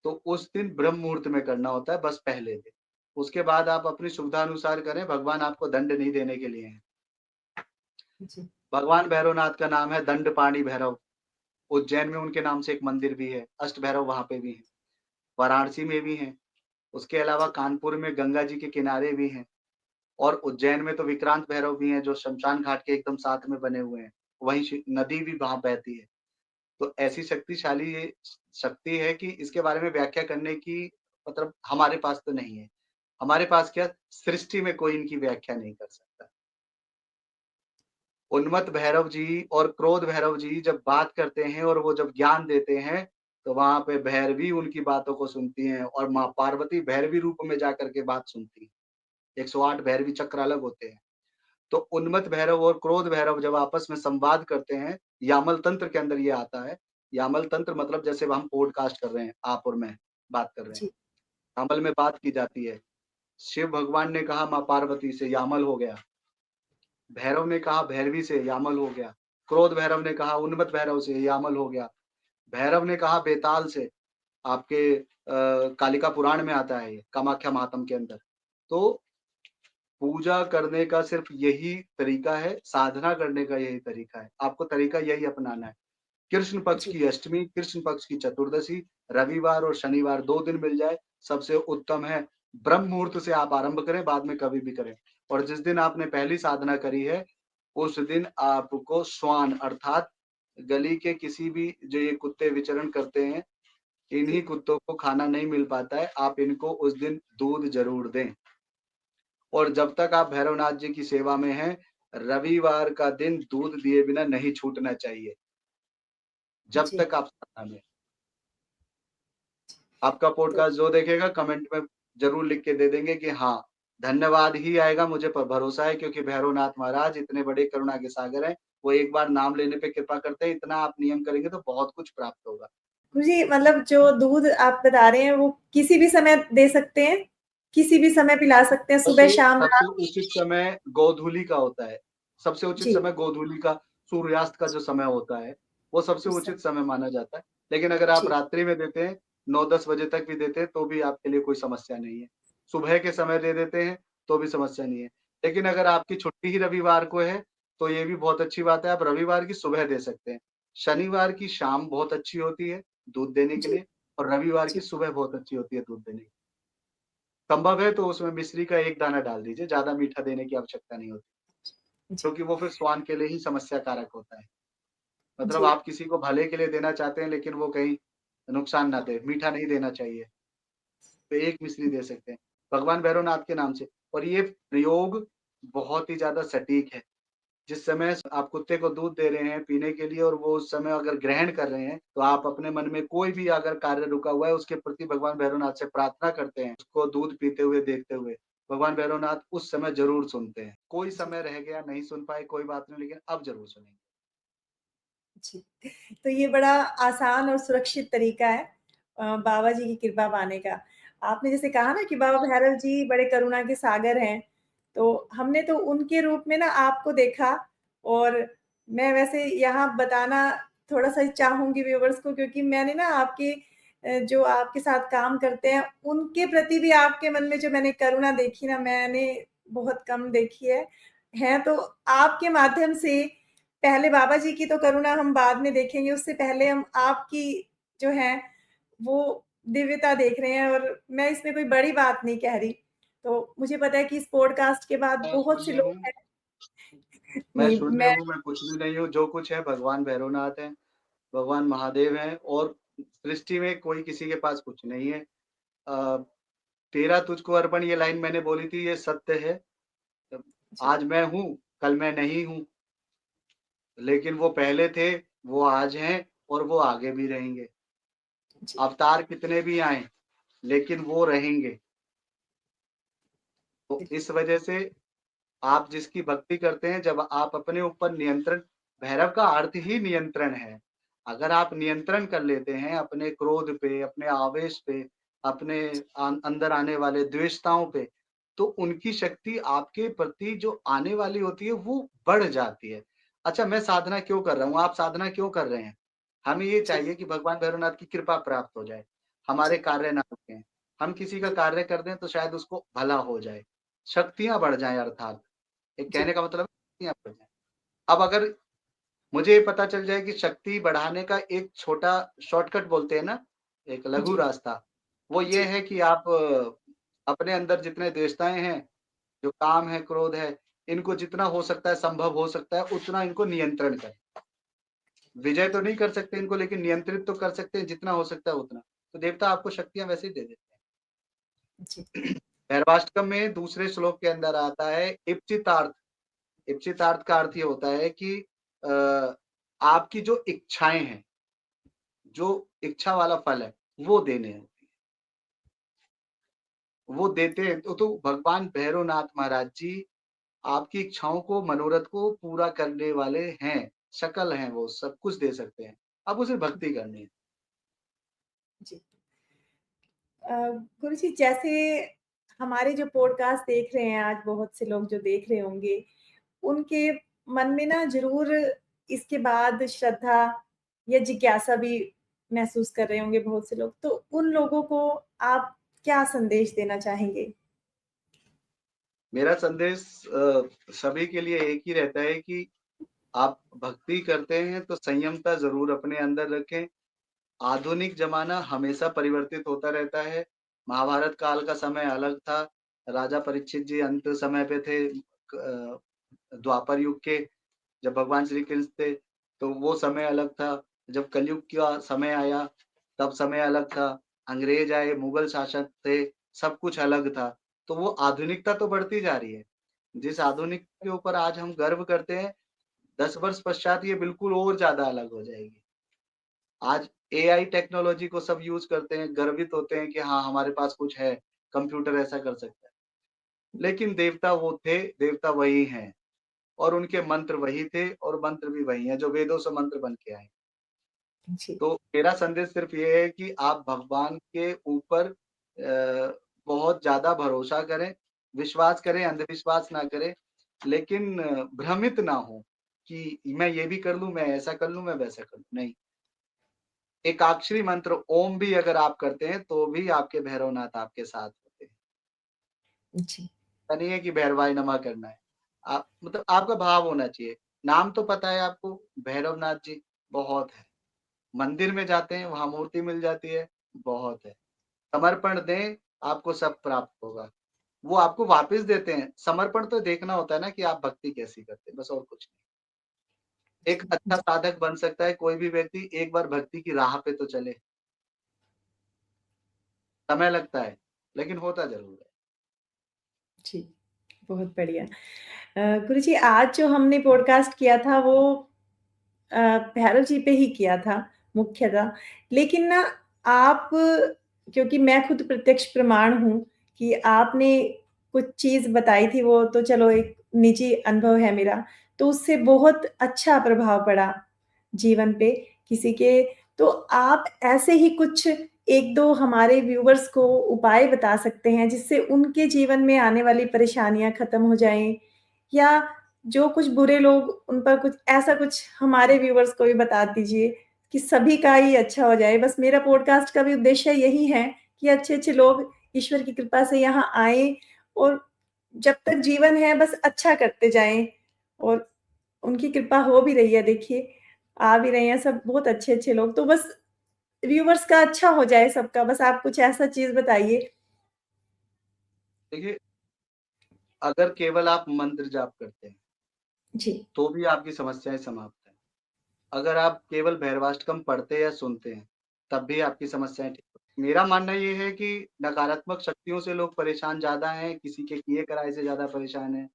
तो उस दिन ब्रह्म मुहूर्त में करना होता है बस पहले दिन। उसके बाद आप अपनी सुविधा अनुसार करें, भगवान आपको दंड नहीं देने के लिए हैं। जी, भगवान भैरवनाथ का नाम है दंडपाणि भैरव। उज्जैन में उनके नाम से एक मंदिर भी है, अष्ट भैरव वहाँ पे भी हैं, वाराणसी में भी हैं, उसके अलावा जी, कानपुर में गंगा जी के किनारे भी हैं और उज्जैन में तो विक्रांत भैरव भी हैं, जो शमशान घाट के एकदम साथ में बने हुए हैं। वहीं शि नदी भी वहाँ बहती है। तो ऐसी शक्तिशाली ये शक्ति है कि इसके बारे में व्याख्या करने की मतलब हमारे पास तो नहीं है। हमारे पास क्या सृष्टि में कोई इनकी व्याख्या नहीं कर सकता। उन्मत्त भैरव जी और क्रोध भैरव जी जब बात करते हैं और वो जब ज्ञान देते हैं, तो वहाँ पे भैरवी उनकी बातों को सुनती हैं और माँ पार्वती भैरवी रूप में जाकर के बात सुनती हैं। 108 भैरवी चक्र अलग होते हैं। तो उन्मत्त भैरव और क्रोध भैरव जब आपस में संवाद करते हैं, यामल तंत्र के अंदर ये आता है। यामल तंत्र मतलब जैसे अब हम पॉडकास्ट कर रहे हैं, आप और मैं बात कर रहे हैं। जी, यामल में बात की जाती है। शिव भगवान ने कहा माँ पार्वती से यामल हो गया। भैरव ने कहा भैरवी से यामल हो गया। क्रोध भैरव ने कहा उन्मत्त भैरव से यामल हो गया। भैरव ने कहा बेताल से, आपके कालिका पुराण में आता है ये, कामाख्या मातम के अंदर। तो पूजा करने का सिर्फ यही तरीका है, साधना करने का यही तरीका है। आपको तरीका यही अपनाना है। कृष्ण पक्ष जी, की अष्टमी, कृष्ण पक्ष की चतुर्दशी, रविवार और शनिवार 2 दिन मिल जाए, सबसे उत्तम है। ब्रह्म मुहूर्त से आप आरंभ करें, बाद में कभी भी करें। और जिस दिन आपने पहली साधना करी है, उस दिन आपको श्वान अर्थात गली के किसी भी जो ये कुत्ते विचरण करते हैं, इन्हीं जी, कुत्तों को खाना नहीं मिल पाता है, आप इनको उस दिन दूध ज़रूर दें। और जब तक आप भैरवनाथ जी की सेवा में हैं, रविवार का दिन दूध दिए बिना नहीं छूटना चाहिए। जब जी। तक आप साधना में हैं। आपका तो पॉडकास्ट जो देखेगा कमेंट में ज़रूर लिख के दे देंगे कि हाँ, धन्यवाद ही आएगा, मुझे प भरोसा है क्योंकि भैरवनाथ महाराज इतने बड़े करुणा के सागर हैं, वो एक बार नाम लेने पे कृपा करते हैं, इतना आप नियम करेंगे तो बहुत कुछ प्राप्त होगा। मुझे मतलब जो दूध आप बता रहे हैं वो किसी भी समय दे सकते हैं? किसी भी समय पिला सकते हैं, सुबह, सबसे शाम, सबसे रात? उचित समय गोधूलि का होता है। सबसे उचित जी, समय गोधूलि का, सूर्यास्त का जो समय होता है, वो सबसे उस समय उचित समय माना जाता है। लेकिन अगर आप जी, रात्रि में देते हैं, 9-10 बजे तक भी देते हैं, तो भी आपके लिए कोई समस्या नहीं है। सुबह के समय दे देते हैं, तो भी समस्या नहीं है। लेकिन अगर आपकी छुट्टी ही रविवार को है, तो ये भी बहुत अच्छी बात है, आप रविवार की सुबह दे सकते हैं। शनिवार की शाम बहुत अच्छी होती है दूध देने के जी, लिए और रविवार की जी, सुबह बहुत अच्छी होती है दूध देने की। संभव है तो उसमें मिश्री का 1 दाना डाल दीजिए, ज़्यादा मीठा देने की आवश्यकता नहीं होती, जी, क्योंकि वो फिर स्वान के लिए ही समस्या कारक होता है। मतलब जी, आप किसी को भले के लिए देना चाहते हैं, लेकिन वो कहीं नुकसान ना दे, मीठा नहीं देना चाहिए, तो 1 मिश्री दे सकते हैं, भगवान भैरवनाथ के नाम से। और ये प्रयोग बहुत ही ज़्यादा सटीक है। जिस समय आप कुत्ते को दूध दे रहे हैं पीने के लिए और वो उस समय अगर ग्रहण कर रहे हैं, तो आप अपने मन में कोई भी अगर कार्य रुका हुआ है, उसके प्रति भगवान भैरवनाथ से प्रार्थना करते हैं, उसको दूध पीते हुए देखते हुए, भगवान भैरवनाथ उस समय ज़रूर सुनते हैं। कोई जी, समय रह गया, नहीं सुन पाए, कोई बात नहीं, लेकिन अब ज़रूर सुनेंगे। जी। तो ये बड़ा आसान और सुरक्षित तरीका है बाबा जी की कृपा पाने का। आपने जैसे कहा ना कि बाबा भैरव जी बड़े करुणा के सागर हैं, तो हमने तो उनके रूप में ना आपको देखा और मैं वैसे यहाँ बताना थोड़ा-सा चाहूँगी व्यूअर्स को क्योंकि मैंने ना आपके जो आपके साथ काम करते हैं, उनके प्रति भी आपके मन में जो मैंने करुणा देखी ना, मैंने बहुत कम देखी है। हैं तो आपके माध्यम से पहले बाबा जी की तो करुणा हम बाद में देखेंगे, उससे पहले हम आपकी जो है, वो दिव्यता देख रहे हैं और मैं इसमें कोई बड़ी बात नहीं कह रही। तो मुझे पता है कि इस पॉडकास्ट के बाद मैं बहुत से शून्य लोग हूँ, हैं मैं नहीं, शून्य मैं हूँ, मैं कुछ भी नहीं हूँ, जो कुछ है भगवान भैरवनाथ हैं, भगवान महादेव हैं और सृष्टि में कोई किसी के पास कुछ नहीं है। अ, तेरा तुझको अर्पण ये लाइन मैंने बोली थी, ये सत्य है। जी, आज मैं हूँ, कल मैं नहीं हूँ, लेकिन वो पहले थे, वो आज हैं और वो आगे भी रहेंगे। जी, अवतार कितने भी आएँ, लेकिन वो रहेंगे। तो बिल्कुल। इस वजह से आप जिसकी भक्ति करते हैं, जब आप अपने ऊपर नियंत्रण भैरव का अर्थ ही नियंत्रण है। अगर आप नियंत्रण कर लेते हैं अपने क्रोध पे, अपने आवेश पे, अपने अंदर आने वाले द्वेषताओं पे, तो उनकी शक्ति आपके प्रति जो आने वाली होती है, वो बढ़ जाती है। अच्छा, मैं साधना क्यों कर रहा हूँ? आप साधना क्यों कर रहे हैं? हमें ये जी, चाहिए कि भगवान भैरवनाथ की कृपा प्राप्त हो जाए, हमारे जी, कार्य ना रुकें। हम किसी का जी, कार्य कर दें, तो शायद उसको भला हो जाए, शक्तियाँ बढ़ जाएँ अर्थात। एक जी, कहने का मतलब है शक्तियाँ बढ़ जाएँ। अब अगर मुझे ये पता चल जाए कि शक्ति बढ़ाने का एक छोटा शॉर्टकट बोलते हैं ना, एक लघु जी, रास्ता, वो ये जी, है कि आप अपने अंदर जितने द्वेषताएँ हैं, जो काम है, क्रोध है, इनको जितना हो सकता है, संभव हो सकता है, उतना इनको नियंत्रण करें। विजय तो नहीं कर सकते इनको, लेकिन नियंत्रित तो कर सकते हैं, जितना हो सकता है उतना। तो देवता आपको शक्तियाँ वैसे ही दे देते जी, हैं। भैरवाष्टकम में दूसरे श्लोक के अंदर आता है इप्सितार्थ। इप्सितार्थ का अर्थ ये होता है कि अ, आपकी जो इच्छाएँ हैं, जो इच्छा वाला फल है, वो देने हैं। वो देते हैं तो भगवान भैरवनाथ महाराज जी आपकी इच्छाओं को, मनोरथ को पूरा करने वाले हैं। शकल हैं वो, सब कुछ दे सकते हैं। अब उसे भक्ति करनी है। जी। गुरुजी जैसे हमारे जो पॉडकास्ट देख रहे हैं आज बहुत से लोग जो देख रहे होंगे, उनके मन में ना ज़रूर इसके बाद श्रद्धा या जिज्ञासा भी महसूस कर रहे होंगे बहुत से लोग। तो उन लोगों को आप क्या संदेश देना चाहेंगे? मेरा संदेश सभी के लिए एक ही रहता है कि आप भक्ति करते हैं तो संयमता ज़रूर अपने अंदर रखें। आधुनिक ज़माना हमेशा परिवर्तित होता रहता है। महाभारत काल का समय अलग था। राजा परीक्षित जी अंत समय पे थे। द्वापर युग के जब भगवान श्री कृष्ण थे, तो वो समय अलग था। जब कलयुग का समय आया, तब समय अलग था। अंग्रेज आए, मुगल शासक थे, सब कुछ अलग था। तो वो आधुनिकता तो बढ़ती जा रही है। जिस आधुनिकता के ऊपर आज हम गर्व करते हैं, 10 वर्ष पश्चात ये बिल्कुल और ज़्यादा अलग हो जाएगी। आज एआई टेक्नोलॉजी को सब यूज़ करते हैं, गर्वित होते हैं कि हाँ, हमारे पास कुछ है, कंप्यूटर ऐसा कर सकता है। लेकिन देवता वो थे, देवता वही हैं और उनके मंत्र वही थे और मंत्र भी वही हैं, जो वेदों से मंत्र बन के आए। जी, तो मेरा संदेश सिर्फ़ ये है कि आप भगवान के ऊपर बहुत ज़्यादा भरोसा करें, विश्वास करें, अंधविश्वास ना करें, लेकिन भ्रमित ना हों कि मैं ये भी कर लूँ, मैं ऐसा कर लूँ, मैं वैसा कर लूँ, नहीं। एकाक्षरी मंत्र ओम भी अगर आप करते हैं, तो भी आपके भैरवनाथ आपके साथ होते हैं। जी, ऐसा नहीं है कि भैरवाय नमः करना है। आप मतलब आपका भाव होना चाहिए। नाम तो पता है आपको भैरवनाथ जी, बहुत है। मंदिर में जाते हैं, वहाँ मूर्ति मिल जाती है, बहुत है। समर्पण दें, आपको सब प्राप्त होगा। वो आपको वापस देते हैं। समर्पण तो देखना होता है ना कि आप भक्ति कैसी करते हैं, बस और कुछ नहीं। एक अच्छा जी, साधक बन सकता है कोई भी व्यक्ति, एक बार भक्ति की राह पे तो चले। समय लगता है, लेकिन होता ज़रूर है। जी, बहुत बढ़िया। गुरुजी आज जो हमने पॉडकास्ट किया था वो अ, भैरव जी पे ही किया था मुख्यतः। लेकिन ना आप क्योंकि मैं खुद प्रत्यक्ष प्रमाण हूँ कि आपने कुछ चीज़ बताई थी वो तो चलो एक निजी अनुभव है मेरा, तो उससे बहुत अच्छा प्रभाव पड़ा जीवन पे किसी के। तो आप ऐसे ही कुछ 1-2 हमारे व्यूअर्स को उपाय बता सकते हैं जिससे उनके जीवन में आने वाली परेशानियाँ खत्म हो जाएँ या जो कुछ बुरे लोग उन पर कुछ ऐसा कुछ हमारे व्यूअर्स को भी बता दीजिए कि सभी का ही अच्छा हो जाए। बस मेरा पॉडकास्ट का भी उद्देश्य यही है कि अच्छे-अच्छे लोग ईश्वर की कृपा से यहाँ आएँ और जब तक जीवन है बस अच्छा करते जाएँ और उनकी कृपा हो भी रही है देखिए, आ भी रहे हैं सब बहुत अच्छे-अच्छे लोग। तो बस व्यूअर्स का अच्छा हो जाए सबका, बस आप कुछ ऐसा चीज़ बताइए। देखिए, अगर केवल आप मंत्र जाप करते हैं, जी, तो भी आपकी समस्याएँ समाप्त हैं। अगर आप केवल भैरवाष्टकम पढ़ते या सुनते हैं, तब भी आपकी समस्याएँ ठीक हो। मेरा मानना ये है कि नकारात्मक शक्तियों से लोग परेशान ज़्यादा हैं, किसी के किए कराए से ज़्यादा परेशान हैं।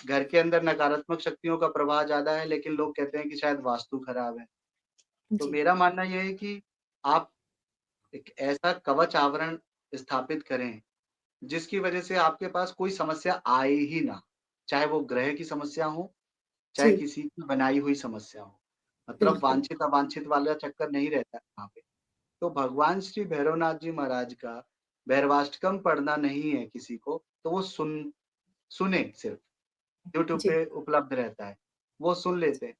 घर के अंदर नकारात्मक शक्तियों का प्रवाह ज़्यादा है, लेकिन लोग कहते हैं कि शायद वास्तु खराब है। तो जी, मेरा मानना ये है कि आप एक ऐसा कवच आवरण स्थापित करें, जिसकी वजह से आपके पास कोई समस्या आए ही ना। चाहे वो ग्रह की समस्या हो, चाहे जी, किसी की बनाई हुई समस्या हो। मतलब बिल्कुल। वांछित-अवांछित वाला चक्कर नहीं रहता है वहाँ पे। तो भगवान श्री भैरवनाथ जी महाराज का भैरवाष्टकम पढ़ना नहीं है किसी को, तो वो सुने सिर्फ, यूट्यूब जी, पे उपलब्ध रहता है, वो सुन लेते हैं।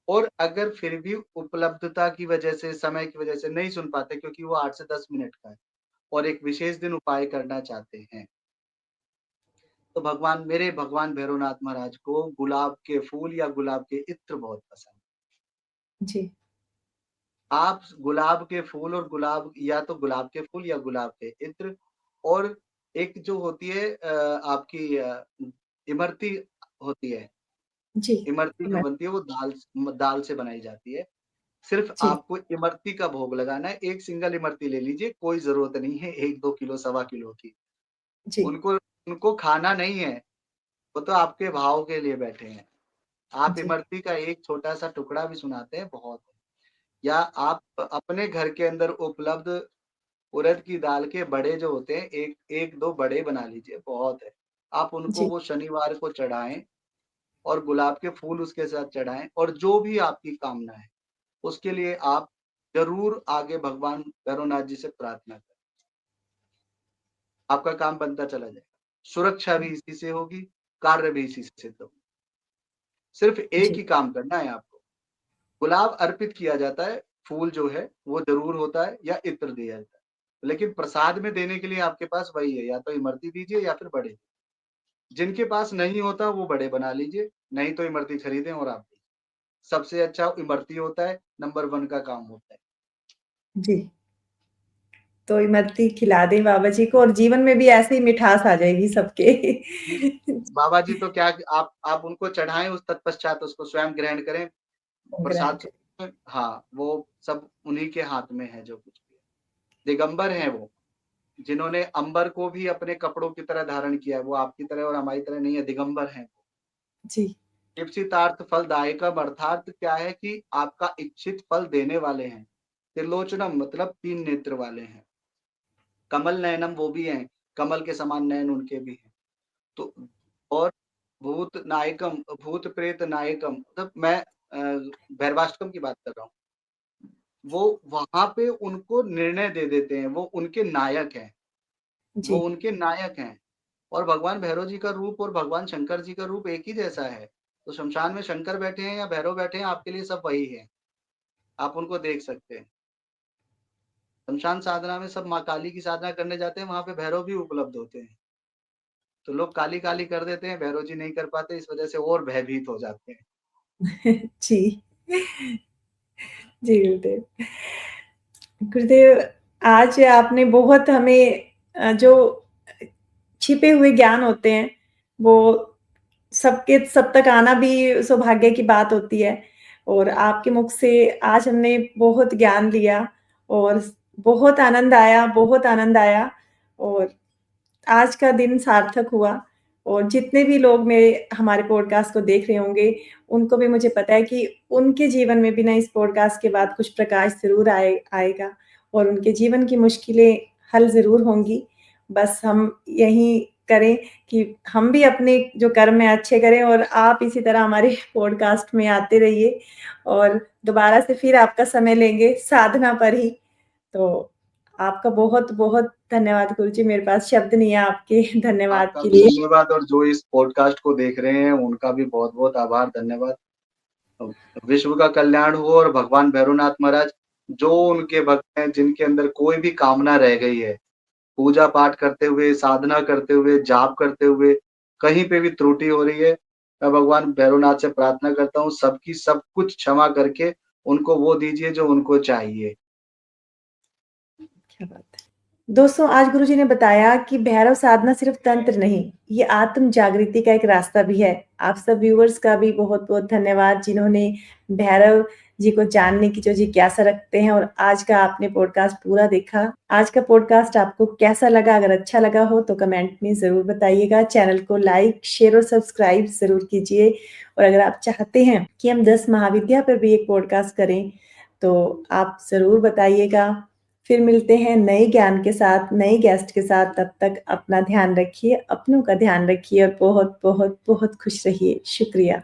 और अगर फिर भी उपलब्धता की वजह से, समय की वजह से नहीं सुन पाते क्योंकि वो 8 से 10 मिनट का है और एक विशेष दिन उपाय करना चाहते हैं, तो भगवान भैरवनाथ महाराज को गुलाब के फूल या गुलाब के इत्र बहुत पसंद है। जी, आप गुलाब के फूल और गुलाब या तो गुलाब के फूल या गुलाब के इत्र और एक जो होती है आपकी इमरती होती है, जी, इमरती जो मैं बनती है वो दाल से बनाई जाती है। सिर्फ़ जी, आपको इमरती का भोग लगाना है, एक सिंगल इमरती ले लीजिए, कोई ज़रूरत नहीं है 1-2 किलो, सवा किलो की। जी, उनको उनको खाना नहीं है, वो तो आपके भाव के लिए बैठे हैं। आप जी, इमरती का एक छोटा-सा टुकड़ा भी सुनाते हैं, बहुत है। या आप अपने घर के अंदर उपलब्ध उड़द की दाल के बड़े जो होते हैं, 1-2 बड़े बना लीजिए, बहुत है। आप उनको जी, वो शनिवार को चढ़ाएँ और गुलाब के फूल उसके साथ चढ़ाएँ और जो भी आपकी कामना है, उसके लिए आप ज़रूर आगे भगवान भैरवनाथ जी से प्रार्थना करें। आपका काम बनता चला जाएगा। सुरक्षा भी इसी से होगी, कार्य भी इसी से सिद्ध होगा। सिर्फ़ एक जी, ही काम करना है आपको। गुलाब अर्पित किया जाता है, फूल जो है वो ज़रूर होता है या इत्र दिया जाता है। लेकिन प्रसाद में देने के लिए आपके पास वही है, या तो इमरती दीजिए या फिर बड़े। जिनके पास नहीं होता वो बड़े बना लीजिए, नहीं तो इमरती खरीदें और आप दीजिए। सबसे अच्छा इमरती होता है, नंबर 1 का काम होता है। जी। तो इमरती खिला दें बाबा जी को और जीवन में भी ऐसे ही मिठास आ जाएगी सबके। जी, बाबा जी तो क्या आप उनको चढ़ाएँ उस तत्पश्चात उसको स्वयं ग्रहण करें, ग्रहण प्रसाद करें। हाँ, वो सब उन्हीं के हाथ में है जो कुछ भी है। दिगंबर हैं वो, जिन्होंने अंबर को भी अपने कपड़ों की तरह धारण किया है, वो आपकी तरह और हमारी तरह नहीं है, दिगंबर हैं। जी, इप्सितार्थ फलदायकम अर्थात क्या है कि आपका इच्छित फल देने वाले हैं। त्रिलोचनम मतलब 3 नेत्र वाले हैं। कमल नयनम वो भी हैं, कमल के समान नयन उनके भी हैं। तो और भूत नायकम भूत प्रेत नायकम मतलब मैं भैरवाष्टकम की बात कर रहा हूँ। वो वहाँ पे उनको निर्णय दे देते हैं, वो उनके नायक हैं, वो जी। उनके नायक हैं। और भगवान भैरव जी का रूप और भगवान शंकर जी का रूप एक ही जैसा है। तो श्मशान में शंकर बैठे हैं या भैरव बैठे हैं, आपके लिए सब वही हैं। आप उनको देख सकते हैं। श्मशान साधना में सब माँ काली की साधना करने जाते हैं, वहाँ पे भैरव भी उपलब्ध होते हैं। तो लोग काली-काली कर देते हैं, भैरव जी नहीं कर पाते, इस वजह से और भयभीत हो जाते हैं। जी। जी, गुरुदेव। गुरुदेव, आज आपने बहुत हमें जो छिपे हुए ज्ञान होते हैं, वो सब तक आना भी सौभाग्य की बात होती है और आपके मुख से आज हमने बहुत ज्ञान लिया और बहुत आनंद आया और आज का दिन सार्थक हुआ और जितने भी लोग मेरे हमारे पॉडकास्ट को देख रहे होंगे, उनको भी मुझे पता है कि उनके जीवन में भी ना इस पॉडकास्ट के बाद कुछ प्रकाश ज़रूर आएगा और उनके जीवन की मुश्किलें हल ज़रूर होंगी। बस हम यही करें कि हम भी अपने जो कर्म है अच्छे करें और आप इसी तरह हमारे पॉडकास्ट में आते रहिए और दोबारा से फिर आपका समय लेंगे साधना पर ही। तो आपका बहुत-बहुत धन्यवाद गुरुजी, मेरे पास शब्द नहीं है आपके धन्यवाद आपका के भी लिए। धन्यवाद और जो इस पॉडकास्ट को देख रहे हैं, उनका भी बहुत-बहुत आभार, धन्यवाद। अ, विश्व का कल्याण हो और भगवान भैरवनाथ महाराज जो उनके भक्त हैं, जिनके अंदर कोई भी कामना रह गई है, पूजा-पाठ करते हुए, साधना करते हुए, जाप करते हुए, कहीं पे भी त्रुटि हो रही है, मैं भगवान भैरवनाथ से प्रार्थना करता हूँ, सबकी सब कुछ क्षमा करके उनको वो दीजिए जो उनको चाहिए। क्या बात है। दोस्तों, आज गुरुजी ने बताया कि भैरव साधना सिर्फ तंत्र नहीं, ये आत्म जागृति का एक रास्ता भी है। आप सब व्यूअर्स का भी बहुत-बहुत धन्यवाद जिन्होंने भैरव जी को जानने की जो जिज्ञासा रखते हैं और आज का आपने पॉडकास्ट पूरा देखा। आज का पॉडकास्ट आपको कैसा लगा? अगर अच्छा लगा हो तो कमेंट में ज़रूर बताइएगा। चैनल को लाइक, शेयर और सब्सक्राइब ज़रूर कीजिए और अगर आप चाहते हैं कि हम 10 महाविद्या पर भी एक पॉडकास्ट करें, तो आप ज़रूर बताइएगा। फिर मिलते हैं नए ज्ञान के साथ, नए गेस्ट के साथ, तब तक अपना ध्यान रखिए, अपनों का ध्यान रखिए और बहुत-बहुत, बहुत खुश रहिए। शुक्रिया।